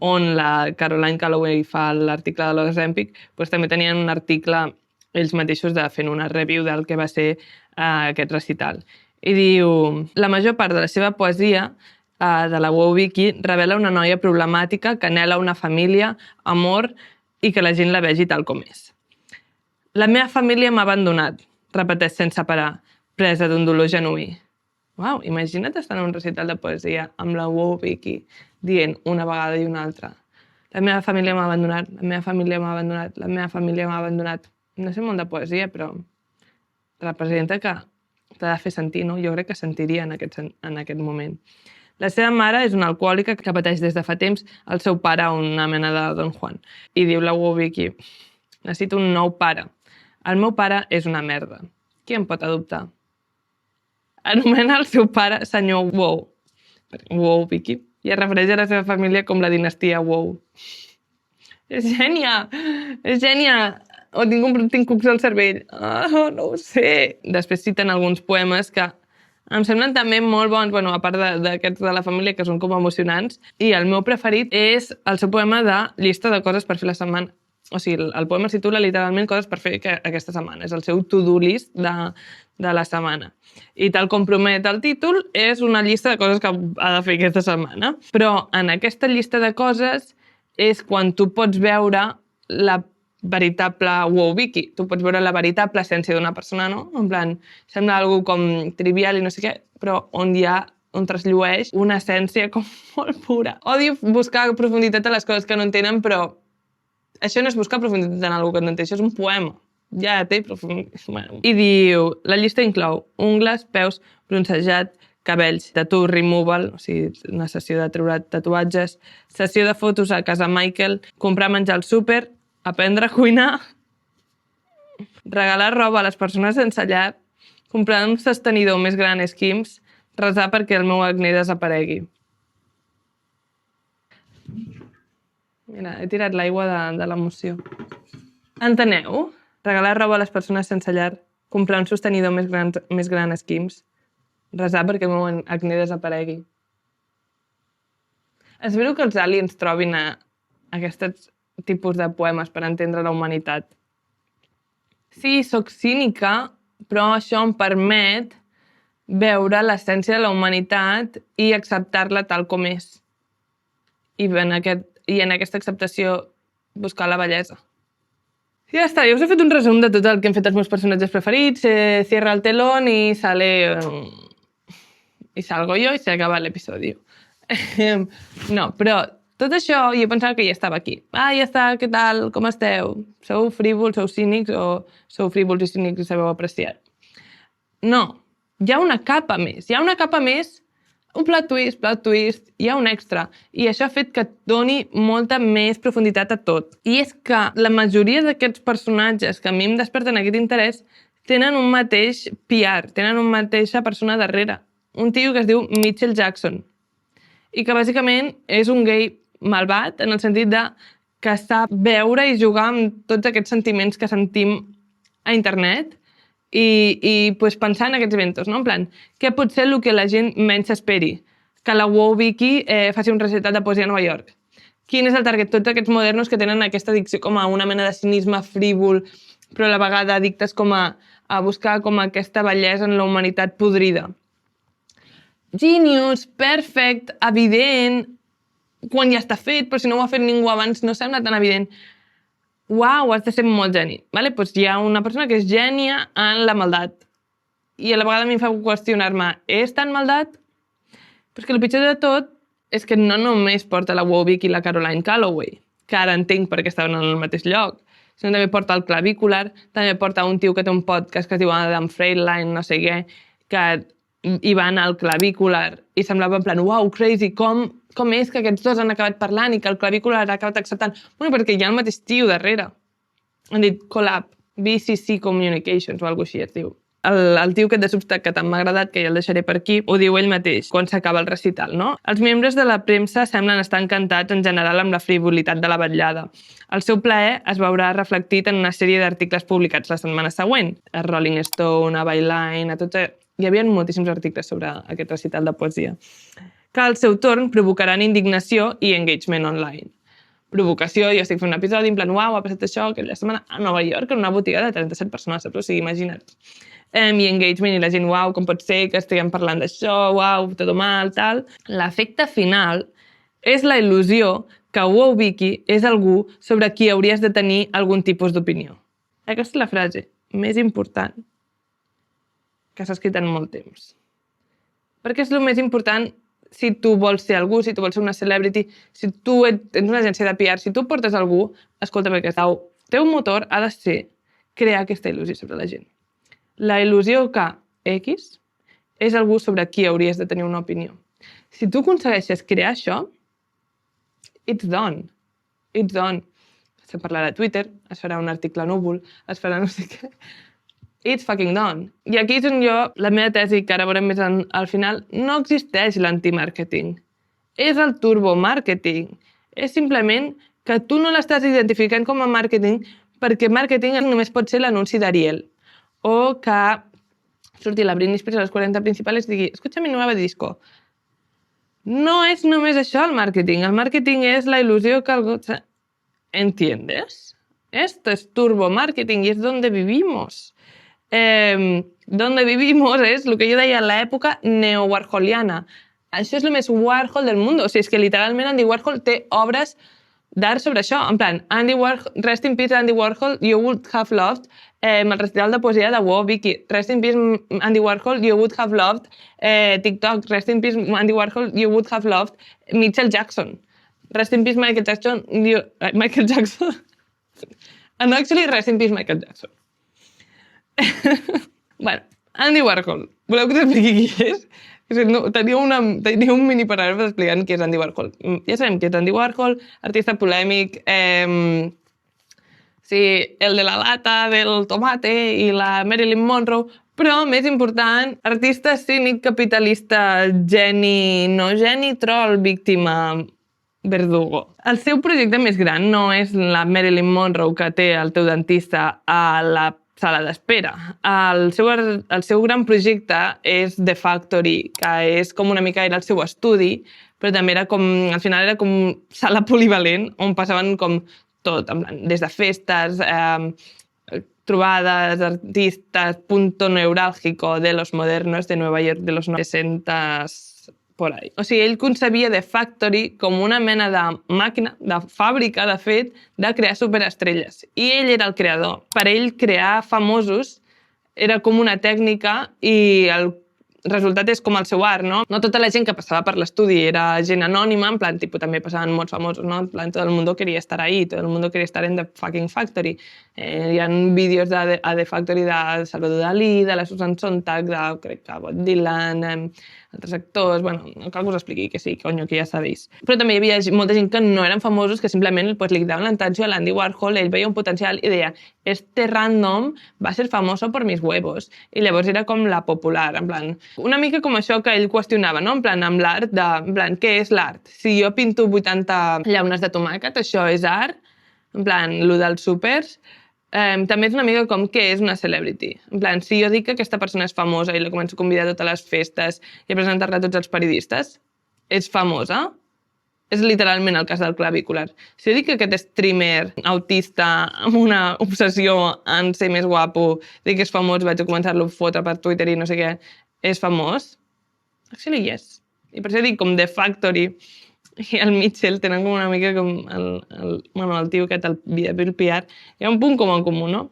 on la Caroline Calloway fa l'article de l'Ozempic, doncs també tenien un article ells mateixos fent una review del que va ser aquest recital. I diu: la major part de la seva poesia de la Wow Vicky revela una noia problemàtica que anhela una família, amor i que la gent la vegi tal com és. La meva família m'ha abandonat, repeteix sense parar, presa d'un dolor genuí. Uau, imagina't estar en un recital de poesia amb la Wow Vicky dient una vegada i una altra: la meva família m'ha abandonat, la meva família m'ha abandonat, la meva família m'ha abandonat. No sé molt de poesia, però representa que t'ha de fer sentir, no? Jo crec que sentiria en aquest moment. La seva mare és una alcohòlica que pateix des de fa temps, el seu pare una mena de Don Juan. I diu la Wow Vicky: necessito un nou pare. El meu pare és una merda. Qui em pot adoptar? Anomena el seu pare senyor Wow. Wow Vicky. I es refereix a la seva família com la dinastia Wow. És gènia! És gènia! O tinc cucs al cervell. No ho sé. Després citen alguns poemes que em semblen també molt bons, bueno, a part d'aquests de la família, que són com emocionants. I el meu preferit és el seu poema de llista de coses per fer la setmana. O sigui, el poema es titula literalment coses per fer aquesta setmana. És el seu to-do list de la setmana. I tal com promet el títol, és una llista de coses que ha de fer aquesta setmana. Però en aquesta llista de coses és quan tu pots veure la veritable Wow Vicky. Tu pots veure la veritable essència d'una persona, no? En plan, sembla algo com trivial i no sé què, però on trasllueix una essència com molt pura. Odio buscar profunditat a les coses que no entenen, però això no és buscar profunditat en algo que no entén, això és un poema. Ja té profunditat. Bueno. I diu: la llista inclou ungles, peus, bronzejat, cabells, tattoo removal, o sigui, una sessió de treure tatuatges, sessió de fotos a casa Michael, comprar menjar al súper, aprendre a cuinar, regalar roba a les persones sense llar, comprar un sostenidor més gran Skims, resar perquè el meu acné desaparegui. Mira, he tirat l'aigua de l'emoció. Enteneu? Regalar roba a les persones sense llar, comprar un sostenidor més gran Skims, resar perquè el meu acné desaparegui. Espero que els aliens trobin aquests tipus de poemes per entendre la humanitat. Sí, soc cínica, però això em permet veure l'essència de la humanitat i acceptar-la tal com és. I en aquesta acceptació buscar la bellesa. Ja està, jo us he fet un resum de tot el que han fet els meus personatges preferits. Cierra el telón y salgo yo y se acaba l'episodi. No, però tot això jo pensava que ja estava aquí. Ja està, què tal, com esteu? Sou frívols, sou cínics o sou frívols i cínics i sabeu apreciar? No, hi ha una capa més. Hi ha una capa més, un plot twist, hi ha un extra. I això ha fet que doni molta més profunditat a tot. I és que la majoria d'aquests personatges que a mi em desperten aquest interès tenen un mateix PR, tenen una mateixa persona darrere. Un tio que es diu Mitchell Jackson. I que bàsicament és un gay malvat, en el sentit que sap veure i jugar amb tots aquests sentiments que sentim a internet i pensar en aquests eventos, no? En plan, què pot ser el que la gent menys esperi? Que la Wow Vicky faci un recital de poesia a Nova York. Quin és el target? Tots aquests modernos que tenen aquesta addicció com a una mena de cinisme frívol, però a la vegada addictes com a buscar com aquesta bellesa en la humanitat podrida. Genius, perfect, evident, quan ja està fet, però si no ho ha fet ningú abans no sembla tan evident. Uau, has de ser molt geni. Vale? Doncs hi ha una persona que és gènia en la maldat. I a la vegada a mi em fa qüestionar-me, és tan maldat? Però és que el pitjor de tot és que no només porta la Wow Vicky i la Caroline Calloway, que ara entenc perquè estaven en el mateix lloc, sinó també porta el Clavícular, també porta un tio que té un podcast que es diu Adam Freiline, no sé què, que hi va anar al clavícular i semblava en plan, wow, crazy, com és que aquests dos han acabat parlant i que el clavícular ha acabat acceptant? Bueno, perquè hi ha el mateix tio darrere. Han dit collab, BCC Communications o alguna cosa així es diu. El tio aquest de Substack que tant m'ha agradat, que ja el deixaré per aquí, ho diu ell mateix quan s'acaba el recital, no? Els membres de la premsa semblen estar encantats en general amb la frivolitat de la vetllada. El seu plaer es veurà reflectit en una sèrie d'articles publicats la setmana següent. A Rolling Stone, a Byline, a tots... Hi havia moltíssims articles sobre aquest recital de poesia. Que al seu torn provocaran indignació i engagement online. Provocació, jo estic fent un episodi en plan, uau, ha passat això aquella setmana a Nova York en una botiga de 37 persones, saps? O sigui, imagina't. I engagement i la gent, uau, com pot ser que estiguem parlant d'això, uau, tot mal, tal. L'efecte final és la il·lusió que Wow Vicky és algú sobre qui hauries de tenir algun tipus d'opinió. Aquesta és la frase més important que s'ha escrit en molt temps. Perquè és el més important si tu vols ser algú, si tu vols ser una celebrity, si tu tens una agència de PR, si tu portes algú, escolta, perquè el teu motor ha de ser crear aquesta il·lusió sobre la gent. La il·lusió que X és algú sobre qui hauries de tenir una opinió. Si tu aconsegueixes crear això, it's done. It's done. Se parlarà a Twitter, es farà un article núvol, es farà no sé què. It's fucking done. I aquí és on jo, la meva tesi, que ara veurem més al final, no existeix l'anti-màrqueting. És el turbo-màrqueting. És simplement que tu no l'estàs identificant com a màrqueting perquè màrqueting només pot ser l'anunci d'Ariel. O que surti la Britney Spears a les 40 principals i digui escucha mi nueva disco. No és només això el màrqueting. El màrqueting és la il·lusió que algú... ¿Entiendes? Esto es turbo-màrqueting i és donde vivimos. Donde vivimos és el que jo deia en l'època neo-warholiana. Això és el més Warhol del món. O sigui, és que literalment Andy Warhol té obres d'art sobre això. En plan, Andy Warhol, rest in peace Andy Warhol, you would have loved el recital de poesia de Wow Vicky. Rest in peace Andy Warhol, you would have loved TikTok. Rest in peace Andy Warhol, you would have loved Mitchell Jackson. Rest in peace Michael Jackson. Michael Jackson. And actually, rest in peace Michael Jackson. Bueno, Andy Warhol. Voleu que t'expliqui qui és? No, tenia un mini paràgraf explicant qui és Andy Warhol. Ja sabem qui és Andy Warhol, artista polèmic, sí, el de la lata, del tomate i la Marilyn Monroe, però, més important, artista cínic, capitalista, geni, no geni, troll, víctima, verdugo. El seu projecte més gran no és la Marilyn Monroe que té el teu dentista a la sala d'espera. El seu gran projecte és The Factory, que és com una mica era el seu estudi, però també era com, al final era com sala polivalent, on passaven com tot, des de festes, trobades, artistes, punto neuràlgico de los modernos de Nueva York de los 60s, por ahí. O sigui, ell concebia The Factory com una mena de màquina, de fàbrica, de fet, de crear superestrelles. I ell era el creador. Per ell, crear famosos era com una tècnica i el resultat és com el seu art, no? No tota la gent que passava per l'estudi era gent anònima, en plan, tipus, també passaven molts famosos, no? En plan, tot el mundo quería estar ahí, tot el mundo quería estar en The fucking Factory. Hi ha vídeos a The Factory de Salvador Dalí, de la Susan Sontag, de, crec que, Bob Dylan, altres actors, bueno, no cal que us expliqui que sí, conyo, que ja sabeu. Però també hi havia molta gent que no eren famosos, que simplement pues, li daven l'atenció a l'Andy Warhol, ell veia un potencial i deia, este random va ser famoso por mis huevos. I llavors era com la popular, en plan, una mica com això que ell qüestionava, no? En plan, amb l'art, en plan, què és l'art? Si jo pinto 80 llaunes de tomàquet, això és art? En plan, lo dels súpers? També és una mica com què és una celebrity. En plan, si jo dic que aquesta persona és famosa i la començo a convidar a totes les festes i a presentar-la a tots els periodistes, és famosa? És literalment el cas del clavícular. Si jo dic que aquest streamer autista amb una obsessió en ser més guapo, dic que és famós, vaig a començar-lo a fotre per Twitter i no sé què, és famós? Actually, yes. I per això dic com The Factory i el Mitchell tenen com una mica com el tio aquest, el Bill PR, hi ha un punt com en comú, no?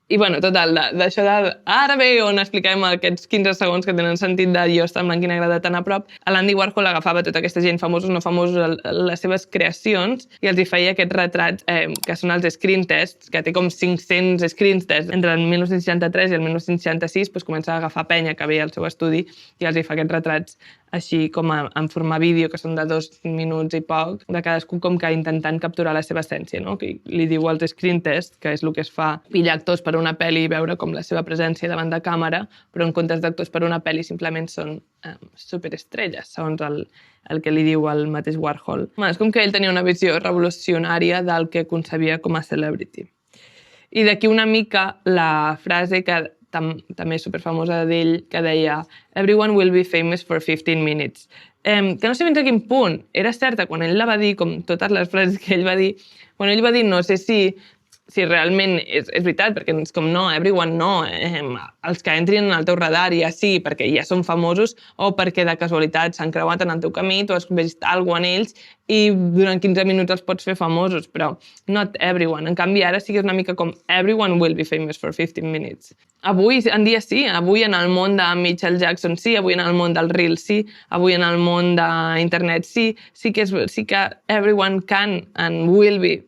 I, bueno, total, d'això de... Ara ve on expliquem aquests 15 segons que tenen sentit de jo estar en blanc i negre de tan a prop. L'Andy Warhol agafava tota aquesta gent, famosos, no famosos, les seves creacions, i els hi feia aquests retrats, que són els screen tests, que té com 500 screen tests. Entre el 1963 i el 1966 doncs, comença a agafar penya que veia al seu estudi i els hi fa aquests retrats així com en forma vídeo, que són de 2 minuts i poc, de cadascú com que intentant capturar la seva essència, no? Que li diu els screen test, que és el que es fa pillar actors per una pel·li i veure com la seva presència davant de càmera, però en comptes d'actors per una pel·li simplement són superestrelles, segons el que li diu el mateix Warhol. És com que ell tenia una visió revolucionària del que concebia com a celebrity. I d'aquí una mica la frase que també és superfamosa d'ell, que deia "Everyone will be famous for 15 minutes". Que no sé fins a quin punt era certa quan ell la va dir, com totes les frases que ell va dir. Quan ell va dir, no sé si realment és veritat, perquè és com no, everyone no, els que entrin en el teu radar ja sí, perquè ja són famosos o perquè de casualitat s'han creuat en el teu camí, tu has vist alguna cosa en ells i durant 15 minuts els pots fer famosos, però not everyone. En canvi, ara sí que és una mica com everyone will be famous for 15 minutes. Avui en dia sí, avui en el món de Michael Jackson sí, avui en el món del Reel sí, avui en el món d'internet sí que everyone can and will be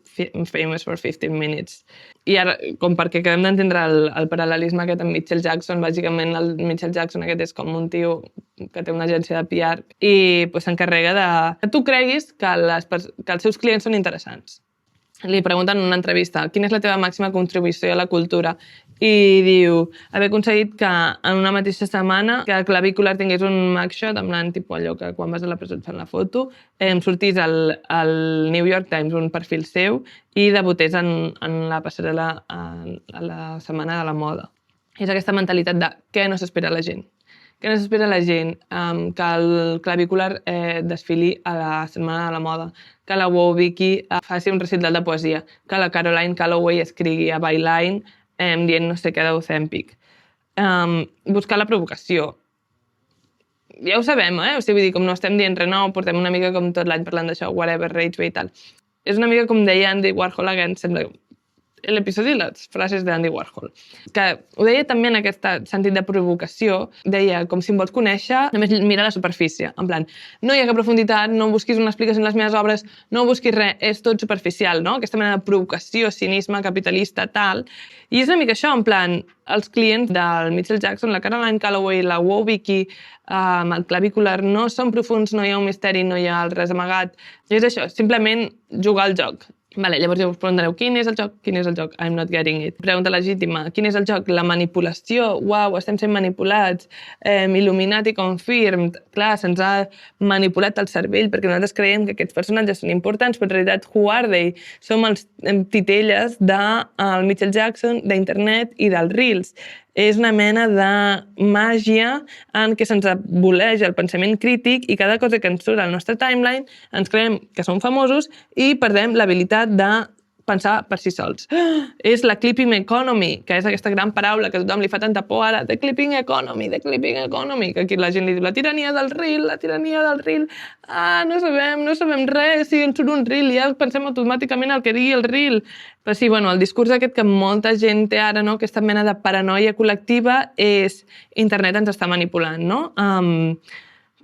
famous for 15 minutes. I ara, com perquè acabem d'entendre el paral·lelisme aquest amb Michael Jackson, bàsicament el Michael Jackson aquest és com un tio que té una agència de PR i s'encarrega de que tu creguis que els seus clients són interessants. Li pregunten en una entrevista quina és la teva màxima contribució a la cultura i diu haver aconseguit que en una mateixa setmana que Clavicular tingués un mugshot, en plan tipus allò que quan vas a la presó et fan la foto, sortís al New York Times un perfil seu i debutés en la passarel·la a la Setmana de la Moda. És aquesta mentalitat de què no s'espera la gent. Què no s'espera la gent? Que el Clavicular desfili a la Setmana de la Moda, que la Wow Vicky faci un recital de poesia, que la Caroline Calloway escrigui a Byline dient no sé què d'Ozempic. Buscar la provocació. Ja ho sabem, O sigui, vull dir, com no estem dient res nou, portem una mica com tot l'any parlant d'això, whatever, rage bay i tal. És una mica com deia Andy Warhol, again, sembla l'episodi de les frases d'Andy Warhol, que ho deia també en aquest sentit de provocació, deia, com si em vols conèixer, només mira la superfície, en plan, no hi ha cap profunditat, no busquis una explicació en les meves obres, no busquis res, és tot superficial, no? Aquesta mena de provocació, cinisme, capitalista, tal. I és una mica això, en plan, els clients del Michael Jackson, la Caroline Calloway, la Wow Vicky, el Clavicular, no són profuns, no hi ha un misteri, no hi ha res amagat. I és això, simplement jugar al joc. Vale, llavors ja us preguntareu, quin és el joc? Quin és el joc? I'm not getting it. Pregunta legítima, quin és el joc? La manipulació, uau, estem sent manipulats, Illuminati confirmed. Clar, se'ns ha manipulat el cervell perquè nosaltres creiem que aquests personatges són importants, però en realitat, who are they? Som els titelles del Michael Jackson, d'internet i dels Reels. És una mena de màgia en què se'ns aboleja el pensament crític i cada cosa que ens surt al nostre timeline ens creiem que som famosos i perdem l'habilitat de pensar per si sols. És la clipping economy, que és aquesta gran paraula que a tothom li fa tanta por ara, the clipping economy, que aquí la gent li diu la tirania del reel, no sabem res, si ens surt un reel, ja pensem automàticament el que digui el reel. Però sí, el discurs aquest que molta gent té ara, no? Aquesta mena de paranoia col·lectiva és internet ens està manipulant, no?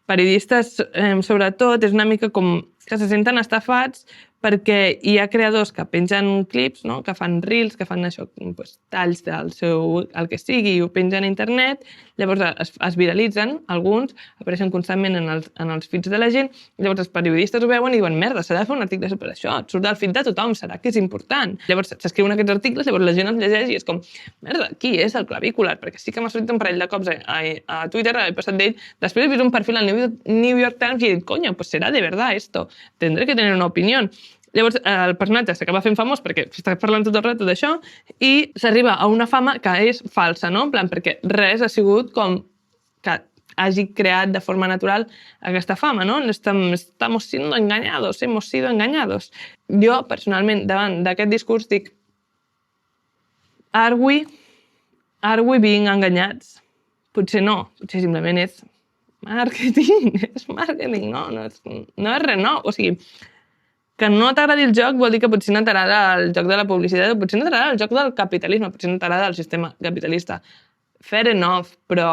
Periodistes, sobretot, és una mica com que se senten estafats perquè hi ha creadors que pengen clips, no? Que fan reels, que fan això, talls del seu, el que sigui, i ho pengen a internet, llavors es viralitzen, alguns, apareixen constantment en els feeds de la gent, llavors els periodistes ho veuen i diuen, merda, s'ha de fer un article sobre això, et surt del feed de tothom, serà que és important. Llavors s'escriuen aquests articles, llavors la gent els llegeix i és com, merda, qui és el Clavicular? Perquè sí que m'ha sortit un parell de cops a Twitter, he passat d'ell, després he vist un perfil al New York Times i he dit, coño, pues será de verdad esto, tendré que tener una opinión. Llavors, el personatge s'acaba fent famós perquè està parlant tot el rato d'això i s'arriba a una fama que és falsa, no? En plan, perquè res ha sigut com que hagi creat de forma natural aquesta fama, no? Estamos siendo engañados, hemos sido engañados. Jo, personalment, davant d'aquest discurs dic Are we being enganyats? Potser no, potser simplement és marketing, no és res nou. O sigui, Que no t'agradi el joc vol dir que potser no t'agrada el joc de la publicitat, o potser no t'agrada el joc del capitalisme, potser no t'agrada el sistema capitalista. Fair enough, però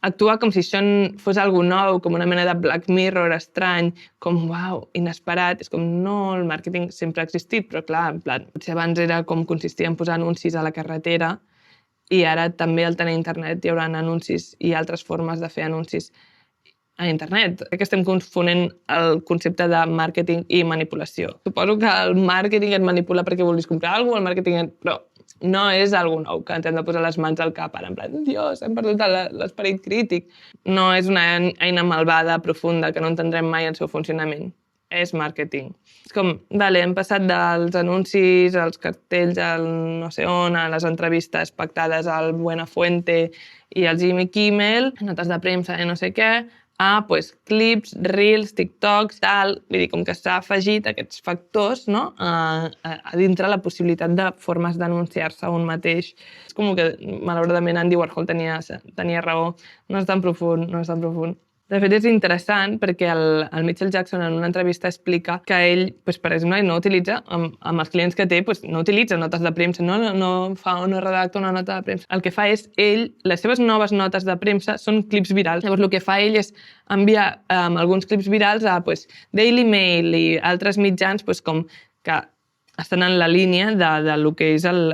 actua com si això fos algo nou, com una mena de Black Mirror estrany, com, uau, inesperat. És com, no, el màrqueting sempre ha existit, però clar, en plan, potser abans era com consistia en posar anuncis a la carretera i ara també al tenir internet hi haurà anuncis i altres formes de fer anuncis a internet. Crec que estem confonent el concepte de màrqueting i manipulació. Suposo que el màrqueting et manipula perquè vulguis comprar alguna cosa, el màrqueting però no és algo nou que ens hem de posar les mans al cap ara, en plan, Dios, hem perdut l'esperit crític. No és una eina malvada, profunda, que no entendrem mai el seu funcionament. És màrqueting. És com, vale, hem passat dels anuncis, als cartells, al no sé on, a les entrevistes pactades al Buenafuente i al Jimmy Kimmel, notes de premsa i no sé què, a pues, clips, reels, TikToks, tal. Vull dir, com que s'ha afegit aquests factors, no? a dintre la possibilitat de formes d'anunciar-se un mateix. És com que, malauradament, Andy Warhol tenia raó. No és tan profund, no és tan profund. De fet, és interessant perquè el Mitchell Jackson en una entrevista explica que ell, per exemple, no utilitza, amb els clients que té, no utilitza notes de premsa, no redacta una nota de premsa. El que fa és les seves noves notes de premsa són clips virals. Llavors, el que fa ell és enviar alguns clips virals a Daily Mail i altres mitjans com que estan en la línia del que és el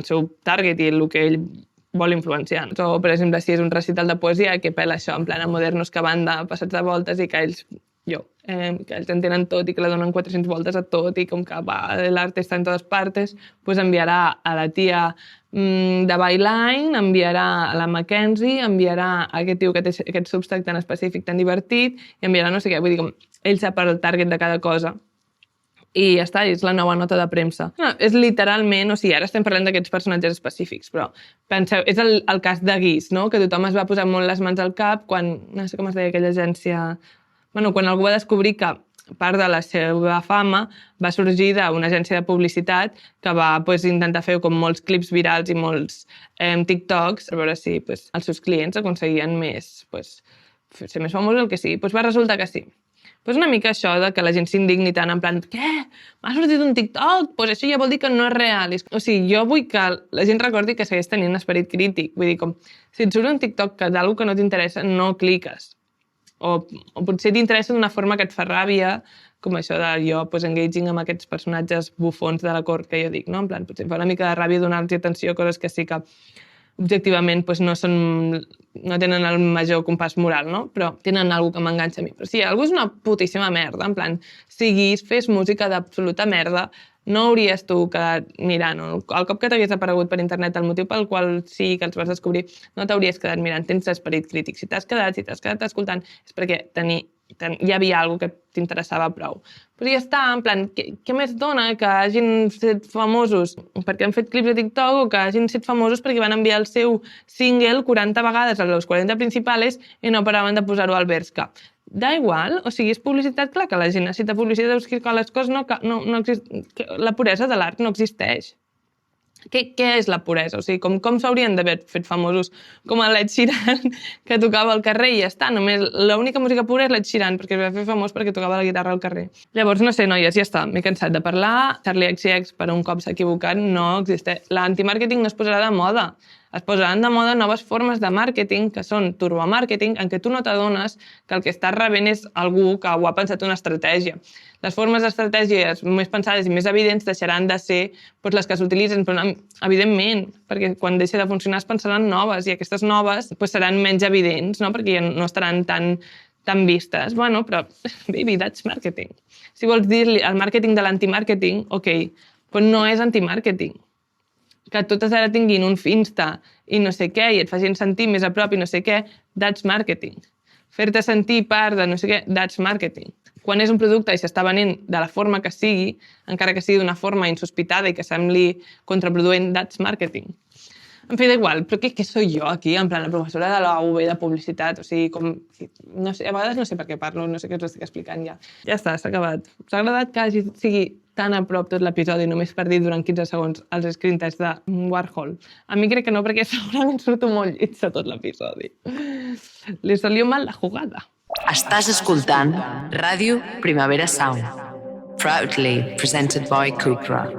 seu target i el que ell vol influenciar. O, per exemple, si és un recital de poesia que pela això, en plan a modernos que van passats de voltes i que ells entenen tot i que la donen 400 voltes a tot i com que l'art està en totes partes, doncs enviarà a la tia de Byline, enviarà a la Mackenzie, enviarà a aquest tio que té aquest substack tan específic, tan divertit, i enviarà no sé què. Vull dir, com ell sap el target de cada cosa. I ja està, és la nova nota de premsa. No, és literalment, o sigui, ara estem parlant d'aquests personatges específics, però penseu, és el cas de Guis, no? Que tothom es va posar molt les mans al cap quan, no sé com es deia aquella agència, quan algú va descobrir que part de la seva fama va sorgir d'una agència de publicitat que va intentar fer com molts clips virals i molts TikToks per veure si els seus clients aconseguien ser més famosos, el que sigui. Va resultar que sí. Una mica això de que la gent s'indigni tant en plan, què? M'ha sortit un TikTok? Això ja vol dir que no és real. O sigui, jo vull que la gent recordi que segueix tenint esperit crític. Vull dir, com, si et surt un TikTok que d'algú que no t'interessa, no cliques. O potser t'interessa d'una forma que et fa ràbia, com això de jo engaging amb aquests personatges bufons de la cort que jo dic, no? En plan, potser em fa una mica de ràbia donar-los atenció a coses que sí que objectivament no tenen el major compàs moral, no? Però tenen alguna que m'enganxa a mi. Però si algú és una putíssima merda, en plan, fes música d'absoluta merda, no hauries tu quedat mirant. El cop que t'hagués aparegut per internet, el motiu pel qual sí que els vas descobrir, no t'hauries quedat mirant. Tens esperit crític. Si t'has quedat escoltant, és perquè hi havia alguna que t'interessava prou. Però ja està, en plan, què més dona que hagin set famosos perquè han fet clips de TikTok o que hagin set famosos perquè van enviar el seu single 40 vegades a los 40 principales i no paraven de posar-ho al Bershka. Da igual, o sigui, és publicitat, clar que la gent necessita publicitat, que les coses la puresa de l'art no existeix. Què és la puresa? O sigui, com s'haurien d'haver fet famosos com el Ed Sheeran, que tocava al carrer i ja està. Només l'única música pura és l'Ed Sheeran, perquè es va fer famós perquè tocava la guitarra al carrer. Llavors, no sé, noies, ja està. M'he cansat de parlar. Charli XCX, per un cop s'ha equivocat, no existeix. L'antimàrqueting no es posarà de moda. Es posaran de moda noves formes de màrqueting, que són turbomàrqueting, en què tu no t'adones que el que estàs rebent és algú que ho ha pensat una estratègia. Les formes d'estratègies més pensades i més evidents deixaran de ser les que s'utilitzen, però evidentment, perquè quan deixi de funcionar es pensaran noves i aquestes noves seran menys evidents, no? Perquè ja no estaran tan vistes. Bueno, però, baby, that's marketing. Si vols dir-li el màrqueting de l'antimàrqueting, ok, però no és antimàrqueting. Que totes ara tinguin un Finsta i no sé què, i et facin sentir més a prop i no sé què, that's marketing. Fer-te sentir part de no sé què, that's marketing. Quan és un producte i s'està venent de la forma que sigui, encara que sigui d'una forma insospitada i que sembli contraproduent, that's marketing. En fi, igual, però què soy jo aquí, en plan, la professora de la UB de publicitat, o sigui, com, no sé, a vegades no sé per què parlo, no sé què us estic explicant ja. Ja està, s'ha acabat. Us ha agradat que sigui tan a prop tot l'episodi només per dir durant 15 segons els screentests de Warhol? A mi crec que no, perquè segurament surto molt lleig a tot l'episodi. Li salió mal la jugada. Estàs escoltant Ràdio Primavera Sound. Proudly presented by Cupra.